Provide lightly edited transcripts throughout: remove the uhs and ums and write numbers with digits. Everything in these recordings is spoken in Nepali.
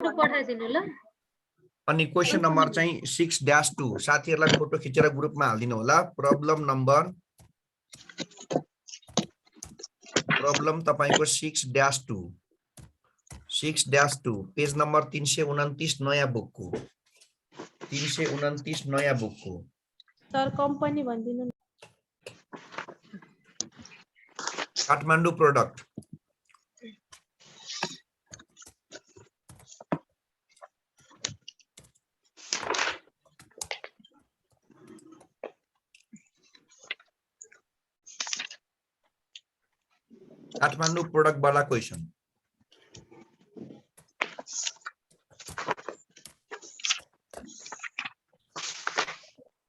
फोटो पठाइदिनु ल। अनि क्वेशन नम्बर चाहिँ 6-2 साथीहरुलाई फोटो खिचेर ग्रुपमा हाल्दिनु होला। प्रब्लम तपाईको 6-2 पेज नम्बर 329 नयाँ बुकको 329 नयाँ बुकको सर कम्पनी भन्दिनु। काठमाडौँ प्रोडक्ट वाला क्वेशन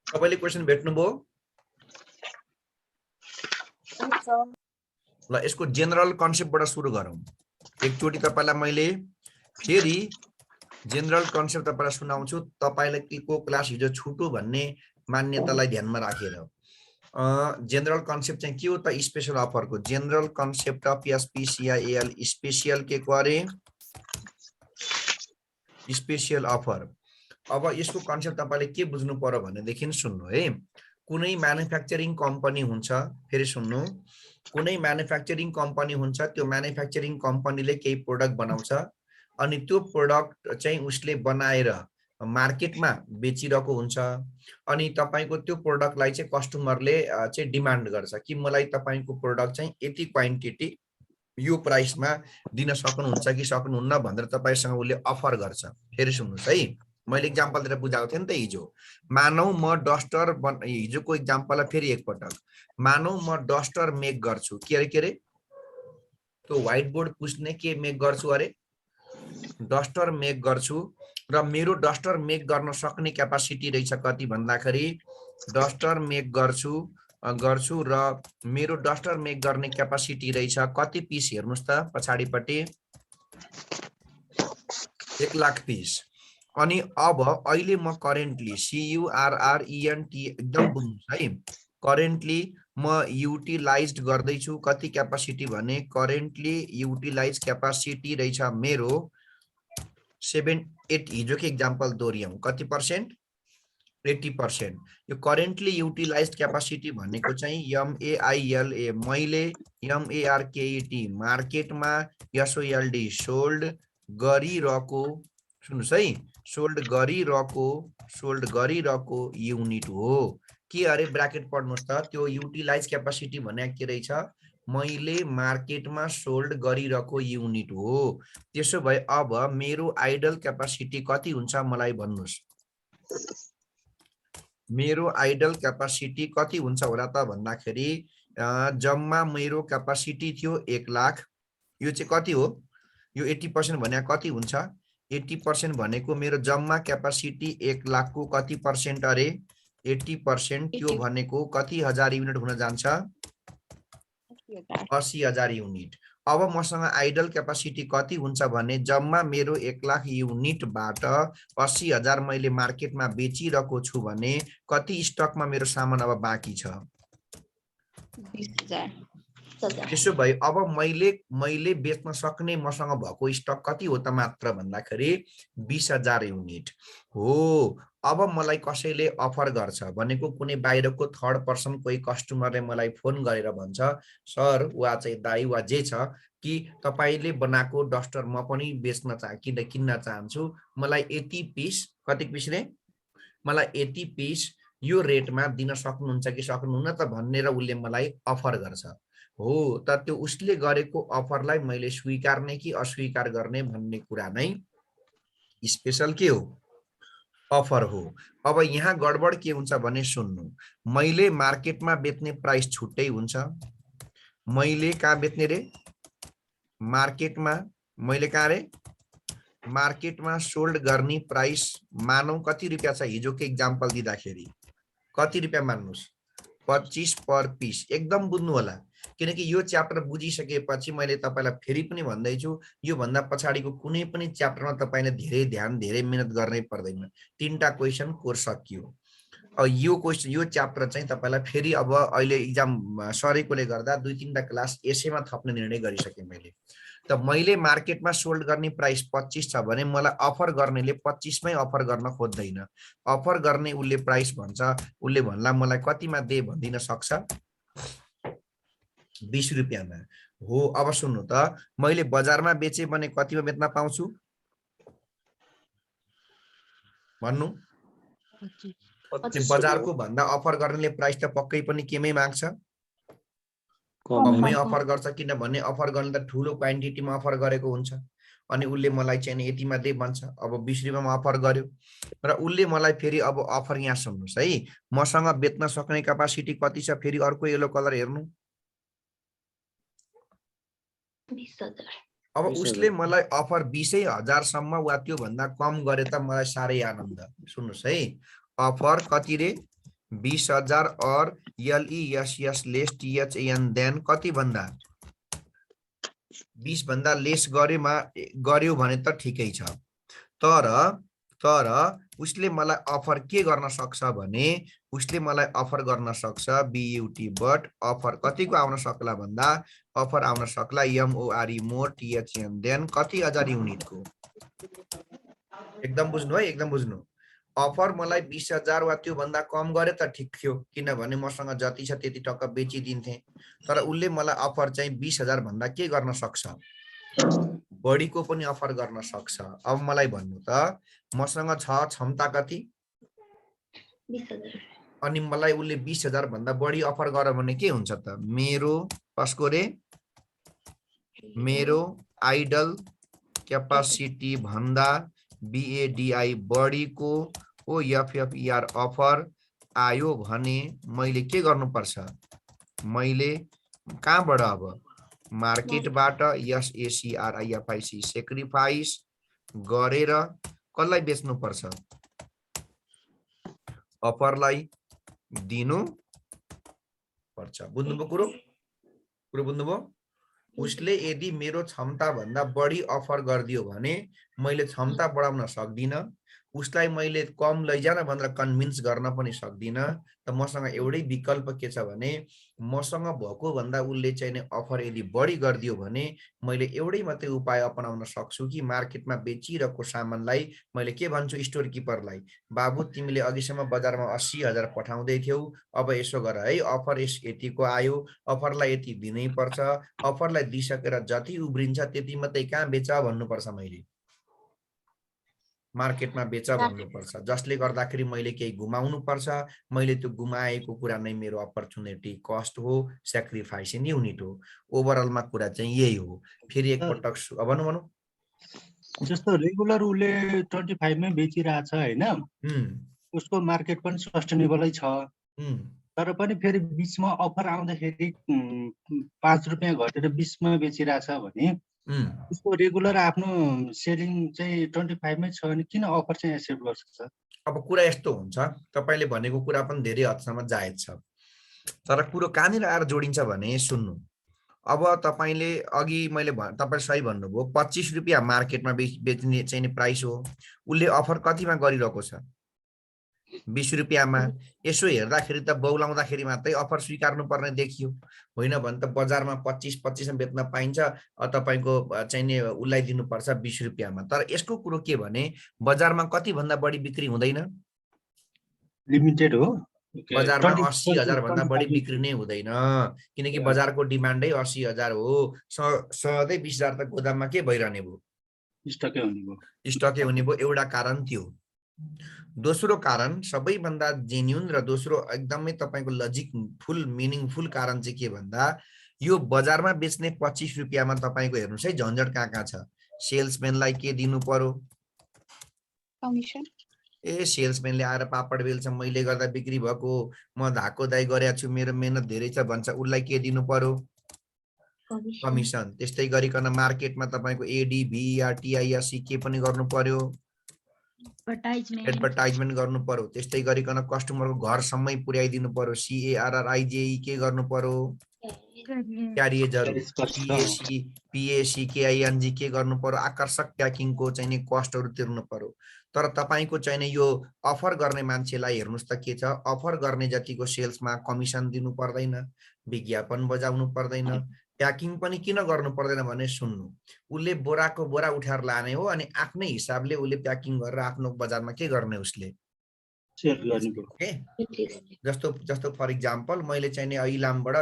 तपाईले क्वेशन भेट्नुभयो ल। यसको जनरल कन्सेप्टबाट सुरु गरौँ। एकचोटी तपाईलाई मैले फेरि जनरल कन्सेप्ट तपाईलाई सुनाउँछु। तपाईलाई के को क्लास हिजो छुटो भन्ने मान्यतालाई ध्यानमा राखेर जनरल कन्सेप्ट चाहिँ के हो त? स्पेशल अफरको जनरल कन्सेप्ट अफ एसपीसीआईएल स्पेशल के को अरे स्पेशल अफर। अब यसको कन्सेप्ट तपाईले के बुझ्नु पर्यो भनेदेखि सुन्नु है। कुनै म्यानुफ्याक्चरिङ कम्पनी हुन्छ, फेरि सुन्नु, कुनै म्यानुफ्याक्चरिङ कम्पनी हुन्छ, त्यो म्यानुफ्याक्चरिङ कम्पनीले केही प्रोडक्ट बनाउँछ अनि त्यो प्रोडक्ट चाहिँ उसले बनाएर मार्केटमा बेचिरहेको हुन्छ अनि तपाईको त्यो प्रोडक्टलाई चाहिँ कस्टमरले चाहिँ डिमान्ड गर्छ कि मलाई तपाईको प्रोडक्ट चाहिँ यति क्वान्टिटी यो प्राइसमा दिन सक्नुहुन्छ कि सक्नुहुन्न भनेर तपाईसँग उसले अफर गर्छ। फेरि सुन्नुस् है, मैले एक्जाम्पल दिएर बुझाएको थिएँ नि त हिजो। मानौ म डस्टर हिजोको एक्जाम्पललाई फेरि एकपटक, मानौ म डस्टर मेक गर्छु। के अरे त्यो व्हाइट बोर्ड पुस्ने के मेक गर्छु अरे डस्टर मेक गर्छु र मेरो डस्टर मेक गर्न सक्ने क्यापासिटी रहेछ कति भन्दाखेरि डस्टर मेक गर्छु र मेरो डस्टर मेक गर्ने क्यापासिटी रहेछ कति पिस हेर्नुस् त पछाडीपट्टि 1,00,000 पिस। अनि अब अहिले म करेन्टली CURRENT एकदम बुझ्नुस् है, करेन्टली म युटिलाइज्ड गर्दैछु कति क्यापासिटी भने करेन्टली युटिलाइज क्यापासिटी रहेछ मेरो 7-8 हिजोको एक्जाम्पल दोहोऱ्याउँ कति पर्सेन्ट 80%। यो करेन्टली युटिलाइज्ड क्यापासिटी भनेको चाहिँ MAILA मैले MARKET मार्केटमा SOLD सोल्ड गरिरहेको सुन्नुस् है सोल्ड गरिरहेको युनिट हो। के अरे ब्राकेट पढ्नुस् त, त्यो युटिलाइज क्यापासिटी भने के रहेछ मैले मार्केटमा सोल्ड गरिरहेको युनिट हो। त्यसो भए अब मेरो आइडल क्यापासिटी कति हुन्छ मलाई भन्नुस्। मेरो आइडल क्यापासिटी कति हुन्छ होला त भन्दाखेरि जम्मा मेरो क्यापासिटी थियो 1,00,000। यो चाहिँ कति हो, यो 80% भने कति हुन्छ 80% भनेको मेरो जम्मा क्यापासिटी 1,00,000 को कति पर्सेन्ट अरे 80%। त्यो भनेको कति हजार युनिट हुन जान्छ 80,000 युनिट। अब मसँग आइडल क्यापासिटी कति हुन्छ भने जम्मा मेरो 1,00,000 युनिटबाट 80,000 मैले मार्केटमा बेचिरहेको छु भने कति स्टकमा मेरो सामान अब बाँकी छ 20,000। त्यसो भए अब मैले बेच्न सक्ने मसँग भएको स्टक कति हो त मात्र भन्दाखेरि 20,000 युनिट हो। अब मलाई कसैले अफर गर्छ भनेको कुनै बाहिरको थर्ड पर्सन कोही कस्टमरले मलाई फोन गरेर भन्छ सर वा चाहिँ दाइ वा जे छ कि तपाईले बनाएको डस्टर म पनि बेच्न किन्न चाहन्छु, मलाई 80 पिस कति पिस रे मलाई 80 पिस यो रेटमा दिन सक्नुहुन्छ कि सक्नुहुन्न त भनेर उसले मलाई अफर गर्छ हो। त त्यो उसले गरेको अफरलाई मैले स्वीकार्ने कि अस्वीकार गर्ने भन्ने कुरा नै स्पेशल के हो अफर हो। अब यहाँ गडबड के हुन्छ भने सुन्नु, मैले मार्केटमा बेच्ने प्राइस छुट्टै हुन्छ, मैले कहाँ बेच्ने रे मार्केटमा, मैले कहाँ रे मार्केटमा सोल्ड गर्ने प्राइस मानौ कति रुपियाँ छ हिजोको एक्जाम्पल दिँदाखेरि कति रुपियाँ मान्नुस् 25 पर पिस। एकदम बुझ्नु होला किनकि यो च्याप्टर बुझिसकेपछि मैले तपाईलाई फेरि पनि भन्दैछु यो भन्दा पछाडीको कुनै पनि च्याप्टरमा तपाईले धेरै ध्यान धेरै मेहनत गर्नै पर्दैन। 3टा क्वेशन कोर्स सकियो। यो क्वेशन यो च्याप्टर चाहिँ तपाईलाई फेरि अब अहिले एक्जाम सरेकोले गर्दा 2-3टा क्लास यसैमा थप्ने निर्णय गरिसके मैले। त मैले मार्केटमा सोल्ड गर्ने प्राइस 25 छ भने मलाई अफर गर्नेले 25 मै अफर गर्न खोज्दैन। अफर गर्ने उसले प्राइस भन्छ, उसले भन्ला मलाई कतिमा दे भनिदिन सक्छ, 20 रुपियाँमा। हो, अब सुन्नु त, मैले बजारमा बेचे भने कतिमा बेच्न पाउँछु भन्नु? बजारको भन्दा अफर गर्नेले प्राइस त पक्कै पनि केमै माग्छ, कमै अफर गर्छ, किनभने अफर गर्ने त ठुलो क्वान्टिटीमा अफर गरेको हुन्छ। अनि उसले मलाई चाहिँ यतिमा दे भन्छ, अब 20 रुपियाँमा अफर गर्यो र उसले मलाई फेरि अब अफर, यहाँ सुन्नुहोस् है, मसँग बेच्न सक्ने क्यापासिटी कति छ, फेरि अर्को येलो कलर हेर्नु। 20,000। अब उसले मलाई अफर 20,000 सम्म वा त्यो भन्दा कम गरे त मलाई साह्रै आनन्द। सुन्नुहोस् है, अफर कति रे, 20,000 और LESS लेस THAN देन कति भन्दा 20 भन्दा लेस गर्यो भने त ठिकै छ। तर उसले मलाई अफर के गर्न सक्छ भने, उसले मलाई अफर गर्न सक्छ BUT बट अफर कतिको आउन सक्ला भन्दा, अफर आउन सक्ला MORE मोर THAN देन कति 1000 युनिटको। एकदम बुझ्नु है, एकदम बुझ्नु। अफर मलाई 20,000 वा त्यो भन्दा कम गरे त ठिक थियो, किनभने मसँग जति छ त्यति टक्क बेचिदिन्थे। तर उसले मलाई अफर चाहिँ 20,000 भन्दा के गर्न सक्छ, बढीको पनि अफर गर्न सक्छ। अब मलाई भन्नु त, मसँग छ क्षमता कति, 20,000। अनि मलाई उसले 20,000 भन्दा बढी अफर गर भने के हुन्छ त, मेरो कसको रे, मेरो आइडल क्यापासिटी भन्दा BADI बढीको FFER अफर आयो भने मैले के गर्नुपर्छ, मैले कहाँबाट, अब मार्केटबाट SACRIFIC सेक्रिफाइस गरेर कसलाई बेच्नु पर्छ, अफरलाई दिनु पर्छ। बुझ्नुभयो कुरो बुझ्नुभयो? उसले यदि मेरो क्षमता भन्दा बढी अफर गरिदियो भने मैले क्षमता बढाउन सक्दिनँ, उसलाई मैले कम लैजान भनेर कन्भिन्स गर्न पनि सक्दिनँ। त मसँग एउटै विकल्प के छ भने, मसँग भएको भन्दा उसले चाहिँ अफर यदि बढी गरिदियो भने मैले एउटै मात्रै उपाय अपनाउन सक्छु कि मार्केटमा बेचिरहेको सामानलाई मैले के भन्छु स्टोर किपरलाई, बाबु तिमीले अघिसम्म बजारमा 80,000 पठाउँदै थियौ, अब यसो गर है, अफर यतिको आयो, अफरलाई यति दिनै पर्छ, अफरलाई दिइसकेर जति उब्रिन्छ त्यति मात्रै कहाँ बेच भन्नुपर्छ, मैले मार्केटमा बेच भन्नुपर्छ, जसले गर्दाखेरि मैले केही गुमाउनु पर्छ। मैले त्यो गुमाएको कुरा नै मेरो अपर्च्युनिटी कस्ट हो, सेक्रिफाइसिङ युनिट हो। ओभरअलमा कुरा चाहिँ यही हो। फेरि एकपटक भनौँ, जस्तो रेगुलर उसले 25 मै बेचिरहेछ हैन, उसको मार्केट पनि सस्टेनेबलै छ, तर पनि फेरि बीचमा अफर आउँदाखेरि 5 रुपियाँ घटेर 20 मा बेचिरहेछ भने उसको रेगुलर आफ्नो सेलिङ चाहिँ 25 मै छ भने किन अफर चाहिँ एक्सेप्ट गर्छ सर? अब कुरा यस्तो हुन्छ, तपाईले भनेको कुरा पनि धेरै हदसम्म जायज छ, तर कुरो कहाँनिर आएर जोडिन्छ भने सुन्नु। अब तपाईले अघि मैले तपाईले सही भन्नुभयो, 25 रुपियाँ मार्केटमा बेच्ने चाहिँ प्राइस हो, उसले अफर कतिमा गरिरहेको छ, 20 रुपियाँमा। यसो हेर्दाखेरि त बौलाउँदाखेरि मात्रै अफर स्वीकार्नु पर्ने देखियो, होइन भने त बजारमा 25 मा बेच्न पाइन्छ, तपाईको चाहिँ उसलाई दिनुपर्छ 20 रुपियाँमा। तर यसको कुरो के भने, बजारमा कति भन्दा बढी बिक्री हुँदैन, लिमिटेड हो, बजारमा 80,000 भन्दा बढी बिक्री नै हुँदैन, किनकि बजारको डिमान्डै 80,000 हो। सधैँ 20,000 त गोदाममा के भइरहने भयो, स्टकै हुने भयो। एउटा कारण त्यो। दोस्रो कारण सबैभन्दा जेन्युन र दोस्रो एकदमै तपाईको लजिक फुल मिनिङफुल कारण चाहिँ के भन्दा, यो बजारमा बेच्ने 25 रुपियाँमा तपाईको हेर्नुस् है झन्झट कहाँ छ। सेल्सम्यानलाई के दिनु पर्यो, कमिसन। सेल्सम्यानले आएर पापड बेल्छ, मैले गर्दा बिक्री भएको, म धाको दाइ गरेको छु, मेरो मेहनत धेरै छ भन्छ, उसलाई के दिनु पर्यो, कमिसन। त्यस्तै गरिकन मार्केटमा तपाईको ADVER TISC के पनि गर्नु पर्यो, एडभर्टाइजमेन्ट गर्नु पर्यो। त्यस्तै गरिकन कस्टमरको घरसम्मै पुर्याइदिनु पर्यो, CARRIJE के गर्नु पर्यो, क्यारिएजहरु, PAC KING के गर्नु पर्यो, आकर्षक प्याकिङको चाहिँ कस्टहरु तिर्नु पर्यो। तर तपाईको चाहिँ यो अफर गर्ने मान्छेलाई हेर्नुस् त के छ, अफर गर्ने जतिको सेल्समा कमिसन दिनु पर्दैन, विज्ञापन बजाउनु पर्दैन, प्याकिङ पनि किन गर्नु पर्दैन भने सुन्नु, उसले बोराको बोरा उठाएर लाने हो अनि आफ्नै हिसाबले उसले प्याकिङ गरेर आफ्नो बजारमा के गर्ने उसले सेल गर्ने भयो। जस्तो जस्तो फर इक्जाम्पल मैले चाहिँ नि इलामबाट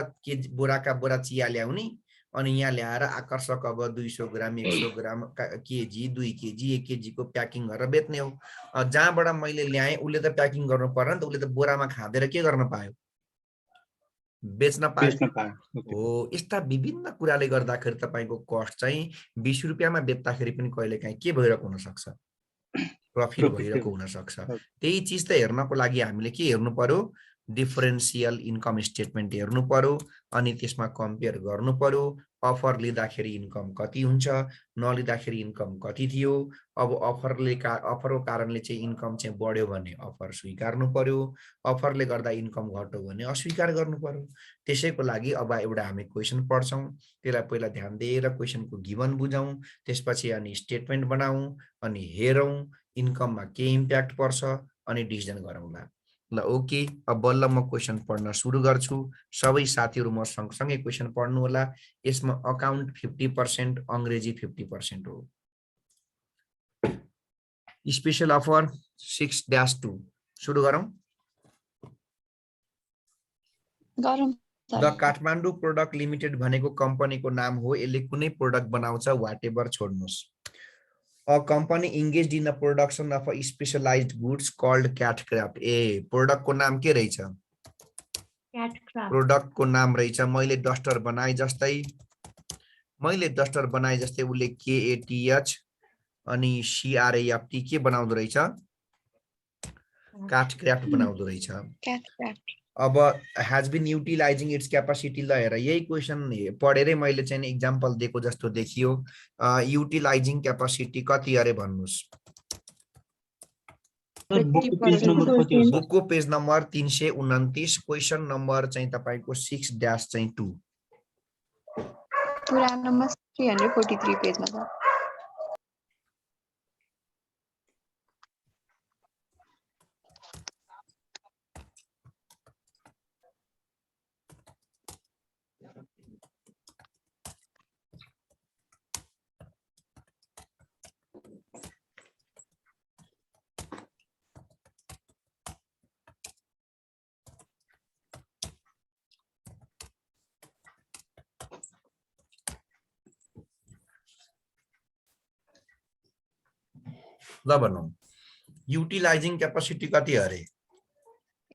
बोराका बोरा चिया ल्याउने अनि यहाँ ल्याएर आकर्षक अब 200 ग्राम 100 ग्राम केजी 2 केजी 1 केजी को प्याकिङ गरेर बेच्ने हो। जहाँबाट मैले ल्याएँ उसले त प्याकिङ गर्नु पर्यो नि त, उसले त बोरामा खाँदेर के गर्न पायो, बेच्न पायो हो। यस्ता विभिन्न कुराले गर्दाखेरि तपाईको कस्ट चाहिँ 20 रुपैयाँमा बेच्दाखेरि पनि कहिलेकाहीँ के भइरहेको हुन सक्छ, प्रफिट भइरहेको हुन सक्छ। त्यही चीज त हेर्नको लागि हामीले के हेर्नु पर्यो, डिफरेन्शियल इन्कम स्टेटमेन्ट हेर्नु पर्यो अनि त्यसमा कम्पेयर गर्नु पर्यो। अफर लिँदाखेरि इन्कम कति हुन्छ, नलिँदाखेरि इन्कम कति थियो। अब अफरको कारणले चाहिँ इन्कम चाहिँ बढ्यो भने अफर स्वीकार्नु पर्यो, अफरले गर्दा इन्कम घट्यो भने अस्वीकार गर्नु पर्यो। त्यसैको लागि अब एउटा हामी क्वेशन पढ्छौँ, त्यसलाई पहिला ध्यान दिएर क्वेशनको गिभन बुझौँ, त्यसपछि अनि स्टेटमेन्ट बनाऊ अनि हेरौँ इन्कममा के इम्प्याक्ट पर्छ अनि डिसिजन गरौँला। ल ओके, अब बल्ल म क्वेशन पढ्न सुरु गर्छु। सबै साथीहरू म सँगसँगै क्वेशन पढ्नु होला। यसमा अकाउन्ट 50%, अंग्रेजी 50% हो। स्पेशल अफर 6-2 सुरु गरौँ। द काठमाडौँ प्रोडक्ट लिमिटेड भनेको कम्पनीको नाम हो। यसले कुनै प्रोडक्ट बनाउँछ, whatever छोड्नुस्। A company engaged in the production of a specialized goods called Catcraft. Product को नाम के रहेछ? प्रोडक्ट को नाम रहेछ मैले डस्टर बनाए जस्तै, उसले KATH अनि CRAFT के बनाउँदो रहेछ? Catcraft बनाउँदो रहेछ। अब has been utilizing its capacity, ल हेर यही क्वेशन पढेरै मैले चाहिँ एक्जाम्पल दिएको जस्तो देखियो। युटिलाइजिङ क्यापासिटी कति अरे भन्नुस्? बुकको पेज नम्बर 329, क्वेशन नम्बर चाहिँ तपाईको 6-2। पुरा नम्बर 343 पेजमा छ। ल भनौँ युटिलाइजिङ क्यापासिटी कति अरे?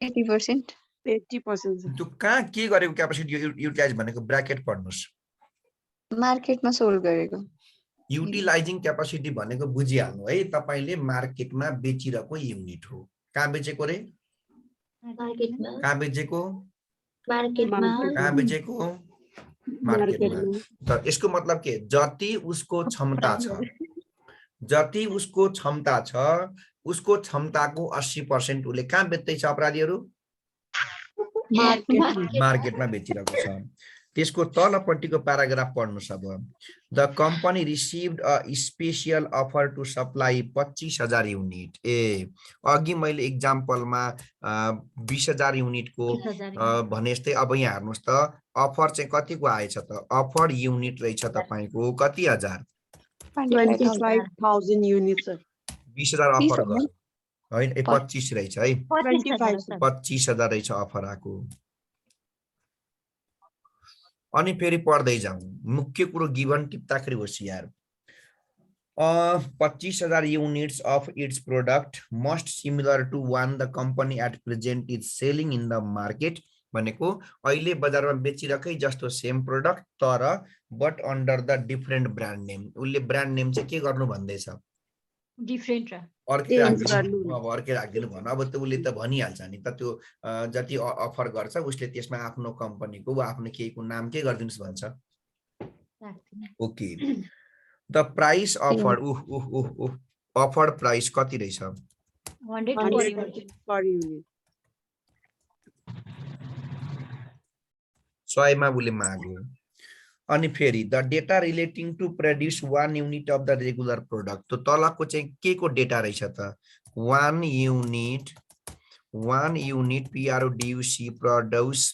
80%। 80%। त्यो कहाँ के गरेको क्यापासिटी युटिलाइज भनेको ब्र्याकेट पढ्नुस्। मार्केटमा सोल्ड गरेको। युटिलाइजिङ क्यापासिटी भनेको बुझिहाल्नु है, तपाईले मार्केटमा बेचिरहेको युनिट हो। कहाँ बेचेको रे? मार्केटमा। कहाँ बेचेको? मार्केटमा। कहाँ बेचेको? मार्केटमा। त यसको मतलब के? जति उसको क्षमता छ, जति उसको क्षमता छ, उसको क्षमताको 80% उसले कहाँ बेच्दैछ अपराधीहरू? मार्केटमा बेचिरहेको छ। त्यसको तलपट्टिको प्याराग्राफ पढ्नुस् अब। The company received a special offer to supply 25,000 unit. अघि मैले एक्जाम्पलमा 20,000 युनिटको भने जस्तै अब यहाँ हेर्नुस् त अफर चाहिँ कतिको आएछ त? अफर युनिट रहेछ तपाईको कति हजार? 25,000 युनिट सर। 20,000 अफर गर्नु हैन, 25 रहेछ है। 25,000 रहेछ अफर आको। अनि फेरि पढ्दै जाउँ। मुख्य कुरो गिभन टिप्दाखेरि होशियार। 25,000 units of its product must similar to one the company at present is selling in the market। भनेको अहिले बजारमा बेचिरहेकै जस्तो सेम प्रोडक्ट तर but under the different brand name. उसले ब्रान्ड नेम चाहिँ के गर्नु भन्दैछ? डिफरेन्ट अर्कै राखिदिनु भन। अब त उसले त भनिहाल्छ नि त, त्यो जति अफर गर्छ उसले त्यसमा आफ्नो कम्पनीको वा आफ्नो केहीको नाम के गरिदिनुस् भन्छ। Okay, the price offer offer price कति रहेछ? 100 पर युनिट। 100 मा उसले माग्यो। अनि फेरि the data relating to produce 1 unit of the regular product. तो तलको चाहिँ के को डेटा रहेछ त? 1 युनिट PRODUCE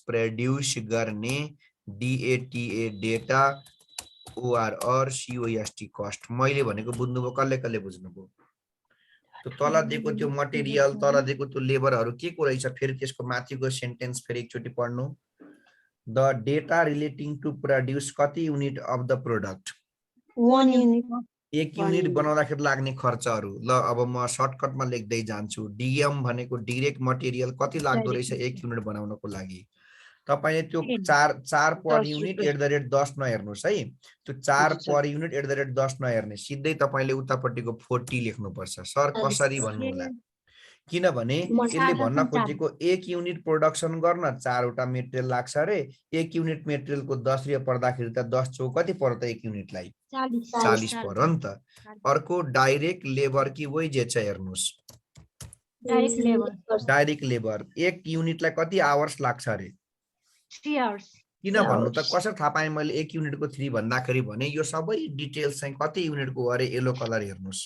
प्रोड्युस गर्ने DATA data, ORR COST cost. मैले भनेको बुझ्नुभयो, कसले कसले बुझ्नुभयो? त्यो तल दिएको त्यो मटेरियल, तल दिएको त्यो लेबरहरू के को रहेछ, फेरि त्यसको माथिको सेन्टेन्स फेरि एकचोटि पढ्नु। The data relating to produce कति unit of the product? 1 unit. एक युनिट बनाउँदाखेरि लाग्ने खर्चहरू। ल अब म सर्टकटमा लेख्दै जान्छु। DM भनेको डिरेक्ट मटेरियल कति लाग्दो रहेछ एक युनिट बनाउनको लागि? तपाईले त्यो 4 पर 10 युनिट रुपैयाँ। एट द रेट 10 नहेर्नुहोस् है। त्यो 4 हुन्छ, sir. Per unit at the rate 10 नहेर्ने, सिधै तपाईले उतापट्टिको 40 लेख्नुपर्छ। सर कसरी भन्नु होला? किनभने यसले भन्न खोजेको एक युनिट प्रोडक्सन गर्न 4 वटा मेटेरियल लाग्छ रे। एक युनिट मेटेरियलको 10 रुपैयाँ पर्दाखेरि त 10 चौ कति पर्छ एक युनिटलाई? 40 पर्यो नि त। अर्को डाइरेक्ट लेबर कि वेजेज छ हेर्नुस्। डाइरेक्ट लेबर एक युनिटलाई कति आवर्स लाग्छ रे? 3 hours. किन भन्नु त? कसरी थाहा पाएँ मैले एक युनिटको 3 भन्दाखेरि भने यो सबै डिटेल्स चाहिँ कति युनिटको अरे येलो कलर हेर्नुस्।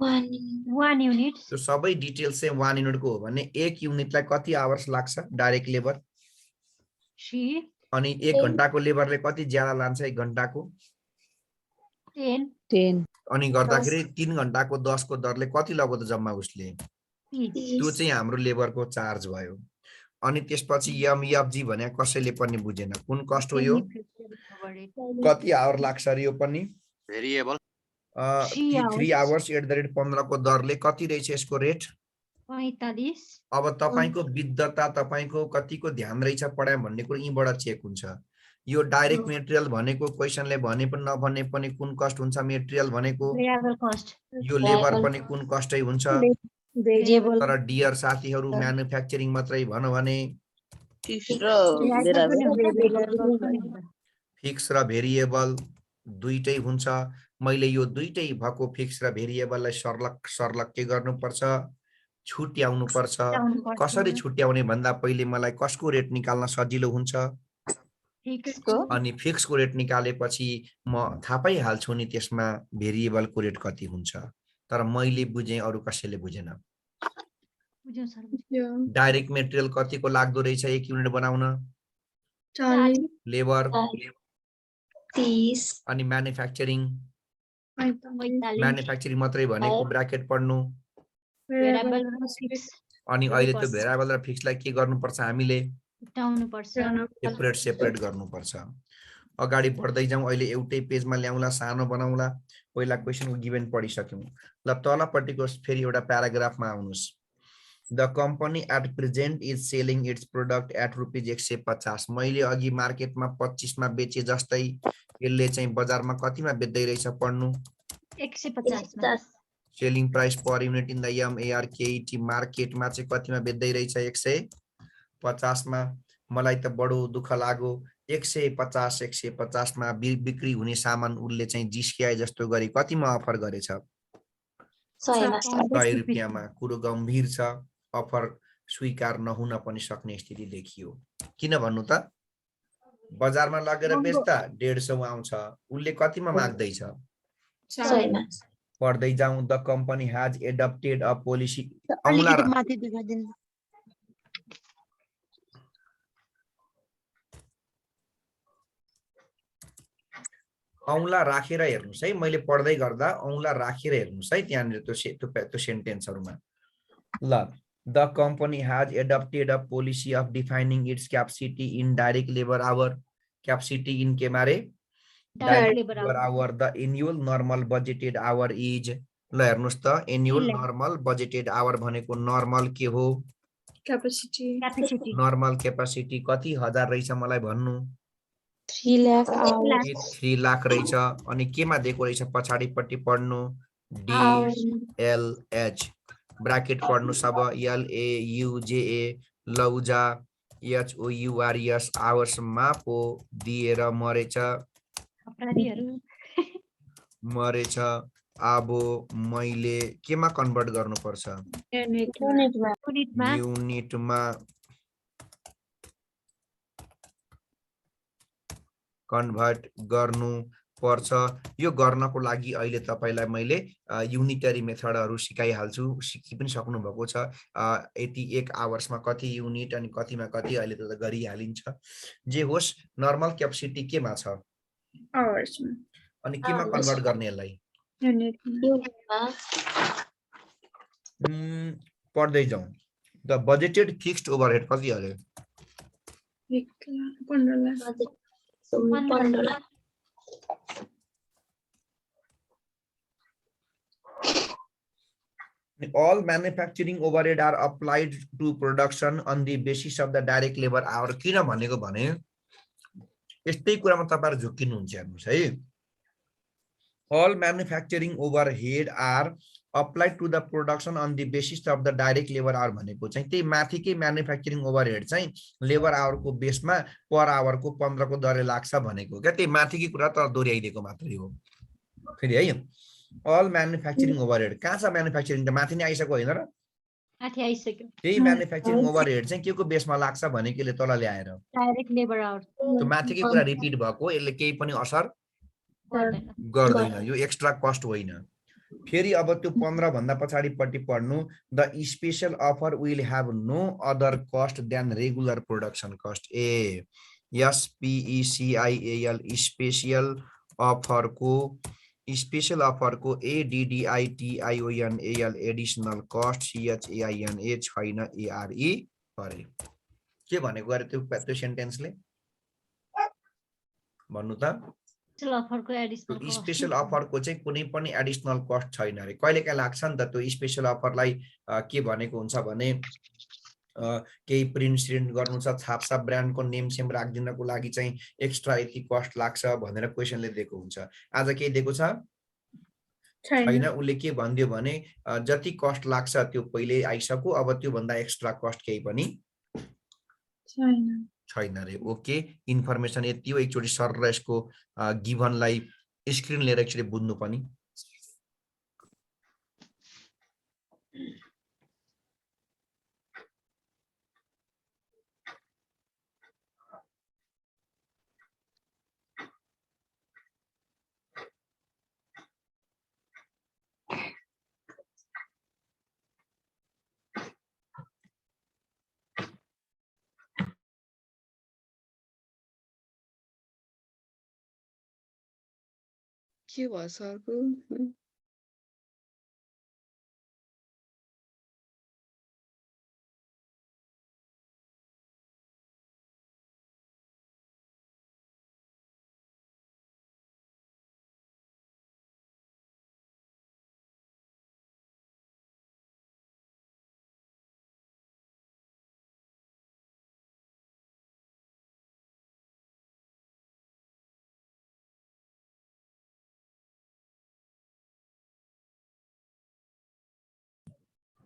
1 unit. त्यो सबै डिटेल्स चाहिँ 1 युनिटको हो भने एक युनिटलाई कति आवर्स लाग्छ डाइरेक्ट लेबर? 3. अनि 1 घण्टाको लेबरले कति ज्यादा लान्छ एक घण्टाको? 10. अनि गर्दाखेरि 3 घण्टाको 10 को दरले कति लगो त जम्मा उसले? त्यो चाहिँ हाम्रो लेबरको चार्ज भयो। अनि त्यसपछि MFG भने कसैले पनि बुझेन, कुन कस्ट हो यो? कति आवर लाग्छ रे यो पनि? Variable 3 hours at the rate 15 को दरले कति रहेछ यसको रेट? 45. अब तपाईको विद्धता, तपाईको कतिको ध्यान रहेछ पढाइ भन्ने कुरो यहीँबाट चेक हुन्छ। यो डाइरेक्ट मेटेरियल भनेको क्वेशनले भने पनि नभने पनि कुन कस्ट हुन्छ? मेटेरियल भनेको Variable cost. यो लेबर पनि कुन कस्टै हुन्छ। Variable. तर डियर साथीहरू म्यानुफ्याक्चरिङ मात्रै भन भने फिक्स र भेरिएबल दुईटै हुन्छ। मैले यो दुईटै भएको फिक्स र भेरिएबललाई सर्लक के गर्नुपर्छ? छुट्याउनु पर्छ। कसरी छुट्याउने भन्दा पहिले मलाई कसको रेट निकाल्न सजिलो हुन्छ? अनि फिक्सको रेट निकालेपछि म थाहा पाइहाल्छु नि त्यसमा भेरिएबलको रेट कति हुन्छ। तर मैले बुझेँ, अरू कसैले बुझेन। डाइरेक्ट मेटेरियल कतिको लाग्दो रहेछ एक युनिट बनाउन? 40. लेबर 30 अनि म्यानुफ्याक्चरिङ 45. म्यानुफ्याक्चरिङ मात्रै भनेको ब्राकेट पढ्नु। Variable fix. अनि अहिले त्यो भेरिएबल र फिक्सलाई के गर्नुपर्छ? हामीले सेपरेट गर्नुपर्छ। अगाडि बढ्दै जाउँ। अहिले एउटै पेजमा ल्याउँला, सानो बनाउँला। पहिला क्वेशनको गिभन पढिसक्यौँ। ल तलपट्टिको फेरि एउटा प्याराग्राफमा आउनुस्। The company at present is selling its product at ₹150। मैले अघि मार्केटमा 25 मा बेचे जस्तै यसले चाहिँ बजारमा कतिमा बेच्दै रहेछ पढ्नु? 150. Selling price per unit in the MARKET मार्केटमा चाहिँ कतिमा बेच्दै रहेछ? 150 मा। मलाई त बडो दुःख लाग्यो, 150 मा बिक्री हुने सामान उसले चाहिँ जिस्क्याए जस्तो गरी कतिमा अफर गरेछ? 100 रुपियाँमा। कुरो गम्भीर छ। अफर स्वीकार नहुन पनि सक्ने स्थिति देखियो। किन भन्नु त? बजारमा लगेर बेच्दा 150 आउँछ, उसले कतिमा माग्दैछ? 100 पढ्दै जाउँ। The company has adopted a policy. औंला राखेर हेर्नुस् है। मैले पढ्दै गर्दा औंला राखेर हेर्नुस् है त्यहाँनिर त्यो सेन्टेन्सहरुमा। ल the company has adopted a policy of defining it's capacity in direct labour our. Capacity in के मारे? Direct labour our. The annual normal budgeted our is. ल हेर्नुस् त, एनुअल नर्मल बजेटेड आवर भनेको नर्मल के हो? क्यापेसिटी। नर्मल क्यापेसिटी कति हजार रहेछ मलाई भन्नु? 3 लाख 3 लाख रहेछ। अनि केमा दिएको रहेछ पछाडिपट्टि पढ्नु? DLH ब्राकेट पढ्नु सब। LAUJA लौजा HOURS आवर्स मापो दिएर मरेछ। अब मैले केमा कन्भर्ट गर्नुपर्छ? युनिटमा कन्भर्ट गर्नु पर्छ। यो गर्नको लागि अहिले तपाईलाई मैले युनिटरी मेथडहरु सिकाइहाल्छु, सिकि पनि सक्नु भएको छ। यति 1 आवर्समा कति युनिट अनि कतिमा कति अहिले त गरिहालिन्छ। जे होस् नर्मल क्यापेसिटी केमा छ? आवर्समा। अनि केमा कन्भर्ट गर्ने यसलाई? युनिटमा। पढ्दै जाउँ। द बजेटेड फिक्स्ड ओभरहेड कति आयो? 15 lakh. 15 lakh. All manufacturing overhead are applied to production on the basis of the direct labor hour. किन भनेको भने यस्तै कुरामा तपाईहरु झुक्किनुहुन्छ हेर्नुस् है। All manufacturing overhead are applied to the production on the basis of the direct labor hour भनेको चाहिँ त्यही माथिकै म्यानुफ्याक्चरिङ ओभरहेड चाहिँ लेबर आवरको बेसमा पर आवरको 15 को दरले लाग्छ भनेको क्या। त्यही माथिकै कुरा त दोहोर्याइदिएको मात्रै हो फेरि है। अल म्यानुफ्याक्चरिङ ओभरहेड कहाँ छ? म्यानुफ्याक्चरिङ त माथि नै आइसक्यो हैन र? माथि आइसक्यो। त्यही म्यानुफ्याक्चरिङ ओभरहेड चाहिँ के को बेसमा लाग्छ भने केले तल ल्याएर डाइरेक्ट लेबर आवर। त्यो माथिकै कुरा रिपिट भएको, यसले केही पनि असर गर्दैन। यो एक्स्ट्रा कस्ट होइन। फेरि अब त्यो 15 भन्दा पछाडी पट्टि पढ्नु। The special offer will have no other cost than regular production cost. A SPECIAL special अफरको ADDITIONAL एडिशनल कस्ट CHAINA छैन ARE परे। के भनेको अरे त्यो सेन्टेन्सले भन्नु त? स्पेशल अफरको चाहिँ कुनै पनि एडिशनल कस्ट छैन रे। कहिलेकाहीँ लाग्छ नि त त्यो स्पेशल अफरलाई के भनेको हुन्छ भने केही प्रिन्ट सिन्ट गर्नु छ, छापसाप ब्रान्डको नेम सेम राखिदिनको लागि चाहिँ एक्स्ट्रा यति कस्ट लाग्छ भनेर क्वेशनले दिएको हुन्छ। आज के दिएको छ? छैन। उसले के भन्दियो भने जति कस्ट लाग्छ त्यो पहिले आइसक्यो, अब त्यो भन्दा एक्स्ट्रा कस्ट केही पनि छैन रे। ओके, इन्फर्मेसन यति हो। एकचोटि सर र यसको गिभनलाई स्क्रिन लिएर एकचोटि बुझ्नु पनि। के भयो सरको?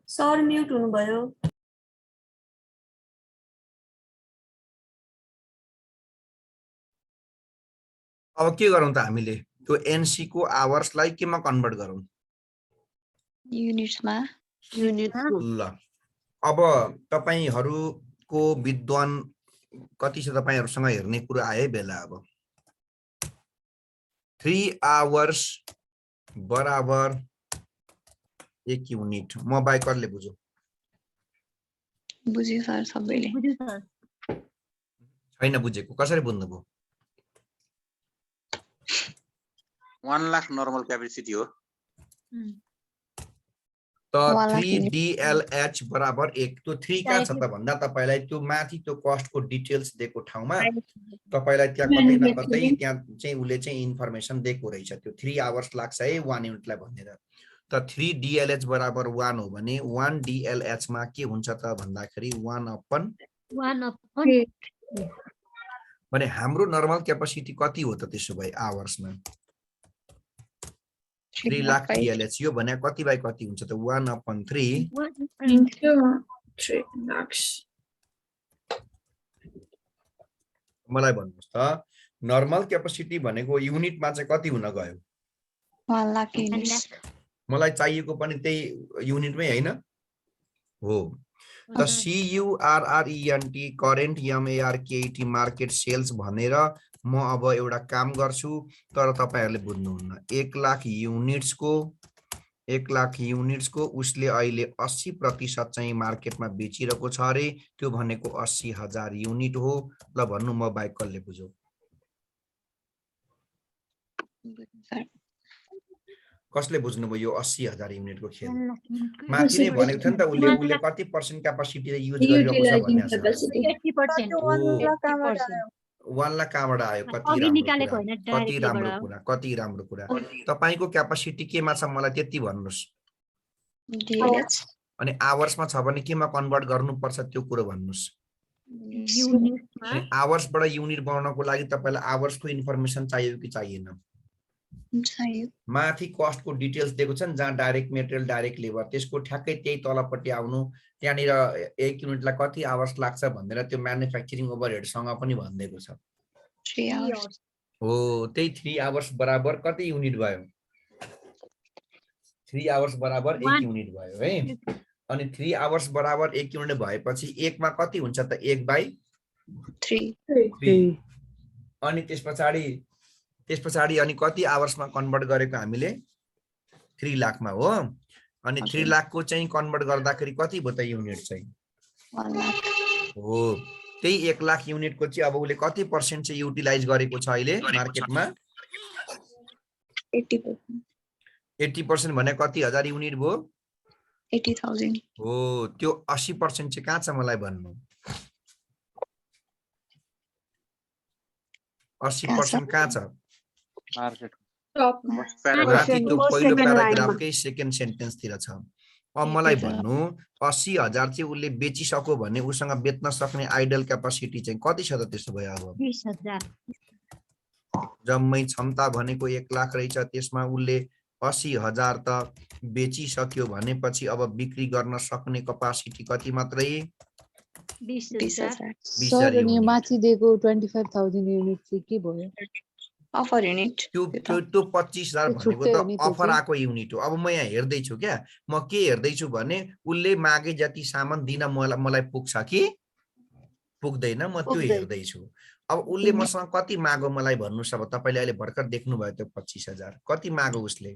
सर म्युट हुनुभयो। अब के गरौँ त हामीले? त्यो एनसी को आवर्सलाई केमा कन्भर्ट गरौँ? युनिट्समा। ल अब तपाईहरुको विद्वान कति छ तपाईहरुसँग हेर्ने कुरा आए बेला। अब 3 आवर्स बराबर 1 युनिट। म बाइकरले बुझ्यो? बुझ्यो सर सबैले। छैन बुझेको? कसरी बुझ्नुभयो? 1 लाख नर्मल क्यापेसिटी हो। त 3DLH बराबर 1। त्यो 3 कहाँ छ त भन्दा तपाईलाई त्यो माथि त्यो कस्टको डिटेल्स दिएको ठाउँमा तपाईलाई त्यहाँ कतै न कतै त्यहाँ चाहिँ उले चाहिँ इन्फर्मेसन दिएको रहेछ। त्यो 3 आवर्स लाग्छ है 1 युनिटलाई भनेर। त 3DLH बराबर 1 हो भने 1DLH मा के हुन्छ त भन्दाखेरि 1/1 भने हाम्रो नर्मल क्यापेसिटी कति हो त त्यसो भए आवर्समा? 3 लाख DLH। यो भने कति बाइ कति हुन्छ त? 1/3 मलाई भन्नुस् त नर्मल क्यापेसिटी भनेको युनिटमा चाहिँ कति हुन गयो? 1 लाख युनिट। मलाई चाहिएको पनि त्यही युनिटमै हैन हो। त CURRENT current MARKET market sales भनेर म अब एउटा काम गर्छु तर तपाईहरुले बुझ्नुहुन्न 1 लाख युनिट्सको उसले अहिले 80% चाहिँ मार्केटमा बेचिरहेको छ अरे त्यो भनेको 80,000 युनिट हो ल भन्नु म बाइक कसले बुझ्यो कसले बुझ्नुभयो यो 80,000 युनिटको खेल माथि नै भनेको थियो नि त उसले कति पर्सेन्ट क्यापासिटी युज गरिरहेको छ भन्ने छ 80%. 1 लाख कहाँबाट आयो कति राम्रो कुरा तपाईको क्यापासिटी केमा छ मलाई त्यति भन्नुस् अनि आवर्समा छ भने केमा कन्भर्ट गर्नुपर्छ त्यो कुरा भन्नुस् अनि आवर्सबाट युनिट बनाउनको लागि तपाईलाई आवर्सको इन्फर्मेसन चाहियो कि चाहिएन माथि कस्टको डिटेल्स दिएको छ नि जहाँ डाइरेक्ट मेटेरियल डाइरेक्ट लेबर त्यसको ठ्याक्कै त्यही तलपट्टि आउनु त्यहाँनिर 1 युनिटलाई कति आवर्स लाग्छ भनेर त्यो म्यानुफ्याक्चरिङ ओभरहेडसँग पनि भनिदिएको छ 3 hours हो त्यही 3 आवर्स बराबर कति युनिट भयो 3 आवर्स बराबर 1 युनिट भयो है अनि 3 आवर्स बराबर 1 युनिट भएपछि 1 मा कति हुन्छ त 1/3 अनि त्यसपछि अनि कति आवर्समा कन्भर्ट गरेको हामीले 3 लाखमा हो अनि 3 लाखको चाहिँ कन्भर्ट गर्दाखेरि कति भयो त युनिट चाहिँ 1 लाख हो त्यही 1 लाख युनिटको चाहिँ अब उले कति पर्सेन्ट चाहिँ युटिलाइज गरेको छ अहिले मार्केटमा 80% भने कति हजार युनिट भयो 80,000 हो त्यो 80% चाहिँ कहाँ छ मलाई भन्नु 80% कहाँ छ मार्केट माथि त्यो पहिलो प्याराग्राफकै सेकेन्ड सेन्टेन्स तिर छ अब मलाई भन्नु 80,000 चाहिँ उसले बेचिसक्यो भने उसँग बेच्न सक्ने आइडल क्यापासिटी चाहिँ कति छ त त्यसो भए अब 20,000 जम्मै क्षमता भनेको 1 लाख रहेछ त्यसमा उसले 80,000 त बेचिसक्यो भनेपछि अब बिक्री गर्न सक्ने क्यापासिटी कति मात्रै 20,000 सर अनि माथि दिएको 25,000 युनिट चाहिँ के भयो अफर युनिट त्यो 25,000 भनेको त अफर आएको युनिट हो अब म यहाँ हेर्दै छु क्या म के हेर्दै छु भने उले मागे जति सामान दिन मलाई पुग्छ कि पुग्दैन म त्यो हेर्दै छु अब उले मसँग कति मागो मलाई भन्नुस् अब तपाईले अहिले भर्खर देख्नु भयो त्यो 25,000 कति मागो उसले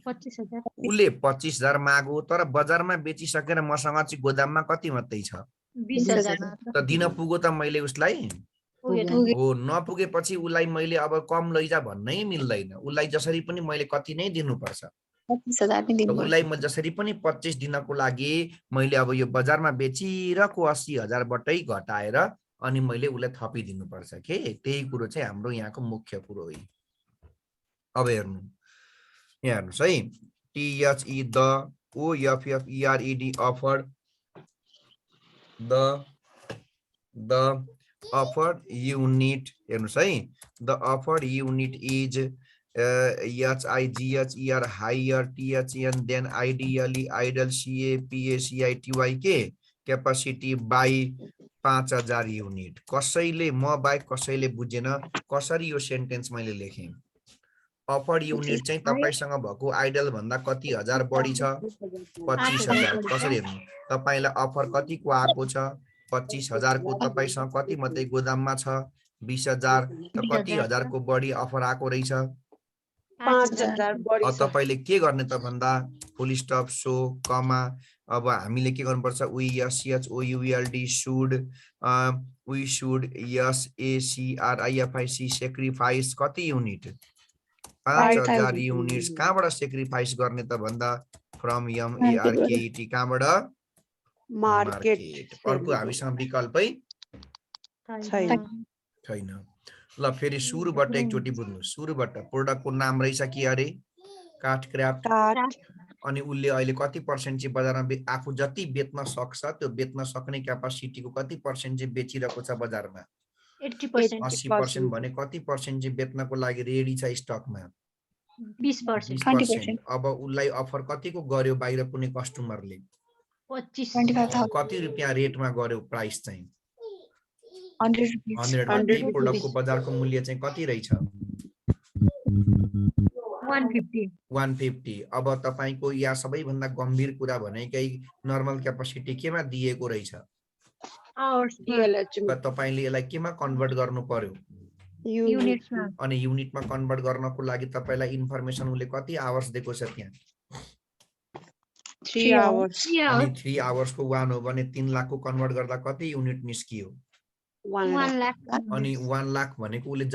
25,000 उले 25,000 मागो तर बजारमा बेचिसकेर मसँग चाहिँ गोदाममा कति मात्रै छ 20,000 त दिन पुगो त मैले उसलाई हो नपुगेपछि उलाई मैले अब कम लैजा भन्नै मिल्दैन उलाई जसरी पनि मैले कति नै दिनुपर्छ 25,000 उलाई म जसरी पनि 25 दिनको लागि मैले अब यो बजारमा बेचिरहेको 80,000 बाटै घटाएर अनि मैले उलाई थपिदिनु पर्छ के त्यही कुरो चाहिँ हाम्रो यहाँको मुख्य कुरो हो अब हेर्नु यहाँ हेर्नुस् है THE the OFFERED afford the offered unit हेर्नुस् है the offered unit is HIGHER higher THN than ideally idle CA PA CI TY के capacity by 5,000 युनिट कसैले म बाइक कसैले बुझेन कसरी यो सेन्टेन्स मैले लेखेँ अफर्ड युनिट चाहिँ तपाईसँग भएको आइडल भन्दा कति हजार बढी छ 25,000 कसरी हेर्नु तपाईलाई अफर कतिको आएको छ 25,000 को तपाईसँग कति मात्रै गोदाममा छ 20,000 त कति हजारको बढी अफर आएको रहेछ 5,000 बढी छ तपाईले के गर्ने त भन्दा फुल स्टप सो कमा अब हामीले के गर्नुपर्छ we should SACRIFIC sacrifice कति युनिट 5,000 युनिट्स कहाँबाट सेक्रिफाइस गर्ने त भन्दा फ्रम MARKET कहाँबाट मार्केट अर्को हामीसँग विकल्पै छैन ल फेरि सुरुबाट एकचोटी बुझ्नु सुरुबाट प्रोडक्टको नाम रहेछ के अरे काठ क्राफ्ट अनि उले अहिले कति पर्सेन्ट चाहिँ बजारमा आफू जति बेच्न सक्छ त्यो बेच्न सक्ने क्यापासिटीको कति पर्सेन्ट चाहिँ बेचिरहेको छ बजारमा 80% भने कति पर्सेन्ट चाहिँ बेच्नको लागि रेडी छ स्टकमा 20%। अब उलाई अफर कतिको गर्यो बाहिर कुनै कस्टमरले 25,000 कति रुपैयाँ रेटमा गर्यो प्राइस चाहिँ 100 प्रोडक्टको बजारको मूल्य चाहिँ कति रहेछ 150। अब तपाईको यहाँ सबैभन्दा गम्भीर कुरा भनेकै नर्मल क्यापासिटी केमा दिएको रहेछ तपाईले यसलाई केमा कन्भर्ट गर्नु पर्यो युनिट्समा अनि युनिटमा कन्भर्ट गर्नको लागि तपाईलाई इन्फर्मेसन उसले कति आवर्स दिएको छ त्यहाँ 3 hours अनि 3 आवर्सको 1 हो भने 3 लाखको कन्भर्ट गर्दा कति युनिट निस्कियो 1 1 lakh लाख अनि 1 लाख भनेको उसले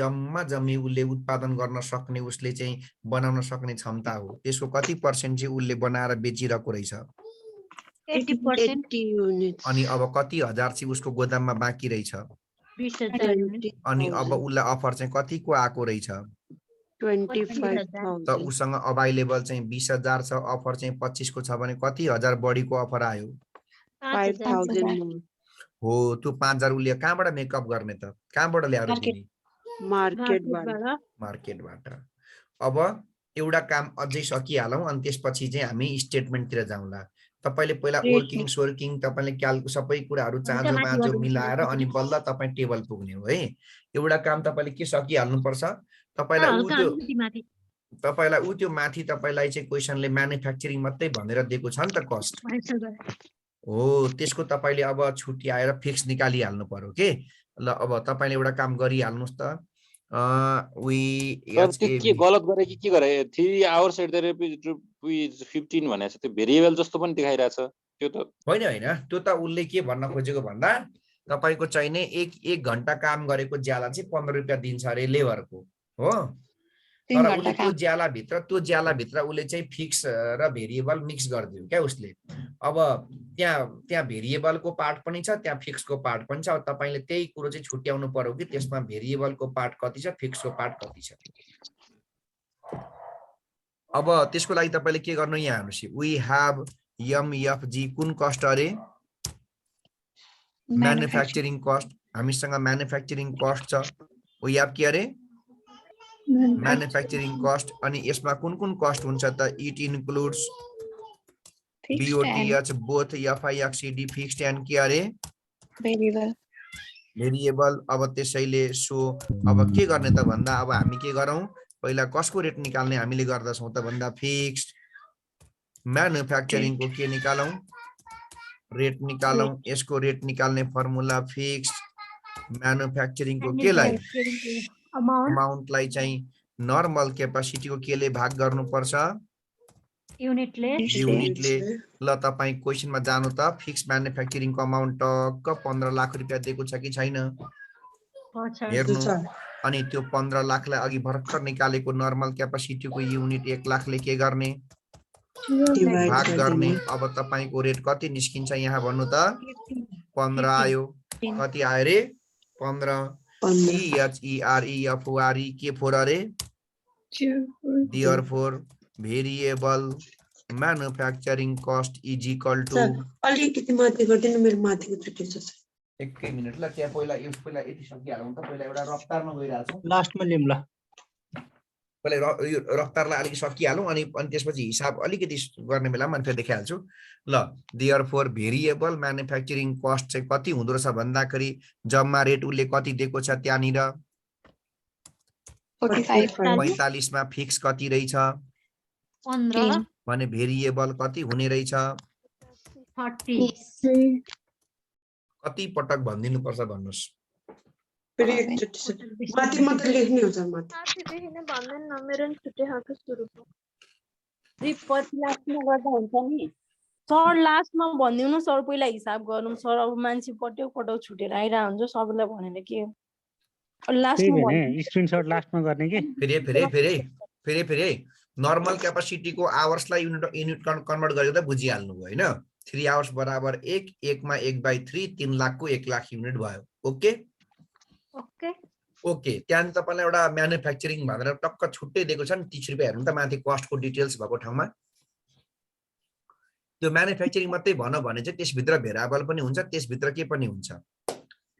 जम्मी उसले उत्पादन गर्न सक्ने उसले चाहिँ बनाउन सक्ने क्षमता हो त्यसको कति पर्सेन्ट चाहिँ उसले बनाएर बेचिरहेको रहेछ 80% 80 units अनि अब कति हजार चाहिँ उसको गोदाममा बाँकी रहेछ 20,000 युनिट अनि अब उसलाई अफर चाहिँ कतिको आएको रहेछ 25,000 त उसँग अभाइलेबल चाहिँ 20,000 छ अफर चाहिँ 25 को छ भने कति हजार बढीको अफर आयो 5,000 more हो त्यो 5,000 उसले कहाँबाट मेकअप गर्ने त कहाँबाट ल्याएर दिने मार्केटबाट अब एउटा काम अझै सकिहालौँ अनि त्यसपछि चाहिँ हामी स्टेटमेन्टतिर जाउँला तपाईले पहिला वर्किङ सोर्किङ तपाईले सबै कुराहरू चाँजो माजो मिलाएर अनि बल्ल तपाई टेबल पुग्ने हो है एउटा काम तपाईले के सकिहाल्नु पर्छ तपाईलाई उ त्यो माथि तपाईलाई चाहिँ क्वेशनले म्यानुफ्याक्चरिङ मात्रै भनेर दिएको छ नि त कस्ट हो त्यसको तपाईले अब छुट्याएर फिक्स निकालिहाल्नु पर्यो के ल अब तपाईले एउटा काम गरिहाल्नुस् त के गलत गरे के गरे 3 आवर्स एट द रेट 15 भनेछ त्यो भेरिएबल जस्तो पनि देखाइरहेछ त्यो त होइन होइन त्यो त उसले के भन्न खोजेको भन्दा तपाईको चाहिने एक घण्टा काम गरेको ज्याला चाहिँ 15 रुपैयाँ दिन्छ अरे लेबरको हो तर उसले त्यो ज्याला भित्र उसले चाहिँ फिक्स र भेरिएबल मिक्स गरिदियो क्या उसले अब त्यहाँ भेरिएबलको पार्ट पनि छ त्यहाँ फिक्सको पार्ट पनि छ अब तपाईले त्यही कुरो चाहिँ छुट्याउनु पर्यो कि त्यसमा भेरिएबलको पार्ट कति छ फिक्सको पार्ट कति छ अब त्यसको लागि तपाईले के गर्नु यहाँ हेर्नुस् वी हैव एमएफजी कुन कस्ट अरे म्यानुफ्याक्चरिङ कस्ट हामीसँग म्यानुफ्याक्चरिङ कस्ट छ वी हैव के अरे म्यानुफ्याक्चरिङ कस्ट अनि यसमा कुन कस्ट हुन्छ त it includes BOTH both FIXCD fixed and के अरे भेरिएबल अब त्यसैले सो अब के गर्ने त भन्दा अब हामी के गरौँ पहिला कसको रेट निकाल्ने हामीले गर्दछौँ त भन्दा फिक्स्ड म्यानुफ्याक्चरिङको के निकालौँ रेट निकालौँ यसको रेट निकाल्ने फर्मुला फिक्स्ड म्यानुफ्याक्चरिङको केलाई अमाउन्टलाई चाहिँ नर्मल क्यापासिटीको केले भाग गर्नुपर्छ युनिटले ल तपाईँ क्वेशनमा जानु त फिक्स म्यानुफ्याक्चरिङको अमाउन्ट टक्क 15 लाख रुपैयाँ दिएको छ कि छैन हेर्नु अनि त्यो 15 लाखलाई अघि भर्खर निकालेको नर्मल क्यापासिटीको युनिट 1 लाखले के गर्ने भाग गर्ने अब तपाईको रेट कति निस्किन्छ यहाँ भन्नु त 15 आयो कति आयो रे 15 EHEREFORE के फोर अरे therefore variable manufacturing cost is equal to अलिकति माथि गर्दिनु मेरो माथिको त्रुटि छ एकै मिनेट ल त्यहाँ पहिला यति सकिहालौँ त पहिला एउटा रफ्तारमा गइरहेको छौँ लास्टमा लिम ल पहिला रफ्तारलाई अलिकति सकिहालौँ अनि त्यसपछि हिसाब अलिकति गर्ने बेलामा मैले फेरि देखाइहाल्छु ल therefore variable manufacturing cost चाहिँ कति हुँदो रहेछ भन्दाखेरि जम्मा रेट उसले कति दिएको छ त्यहाँनिर 45 मा फिक्स कति रहेछ 15 भने भेरिएबल कति हुने रहेछ 30 कति पटक भनिदिनु पर्छ भन्नुस् फेरि एकचोटि माथि मात्र लेख्ने हो सर माथि भन्दैन न मेरो नि छुट्टै खाएको सुरु पछि लास्टमा गर्दा हुन्छ नि सर लास्टमा भनिदिनु न सर पहिला हिसाब गरौँ सर अब मान्छे पटक छुटेर आइरह हुन्छ सबैलाई भनेर के लास्टमा स्क्रिनशट लास्टमा गर्ने के फेरि नर्मल क्यापासिटीको आवर्सलाई युनिट कन्भर्ट गरेर त बुझिहाल्नु भयो हैन 3 आवर्स बराबर 1 मा 1/3 3 लाखको 1 लाख युनिट भयो ओके ओके त्यहाँ तपाईलाई एउटा म्यानुफ्याक्चरिङ भनेर टक्क छुट्टै दिएको छ नि 30 रुपैयाँ हेर्नु त माथि कस्टको डिटेल्स भएको ठाउँमा त्यो म्यानुफ्याक्चरिङ मात्रै भन्न भने चाहिँ त्यसभित्र भेरिएबल पनि हुन्छ त्यसभित्र के पनि हुन्छ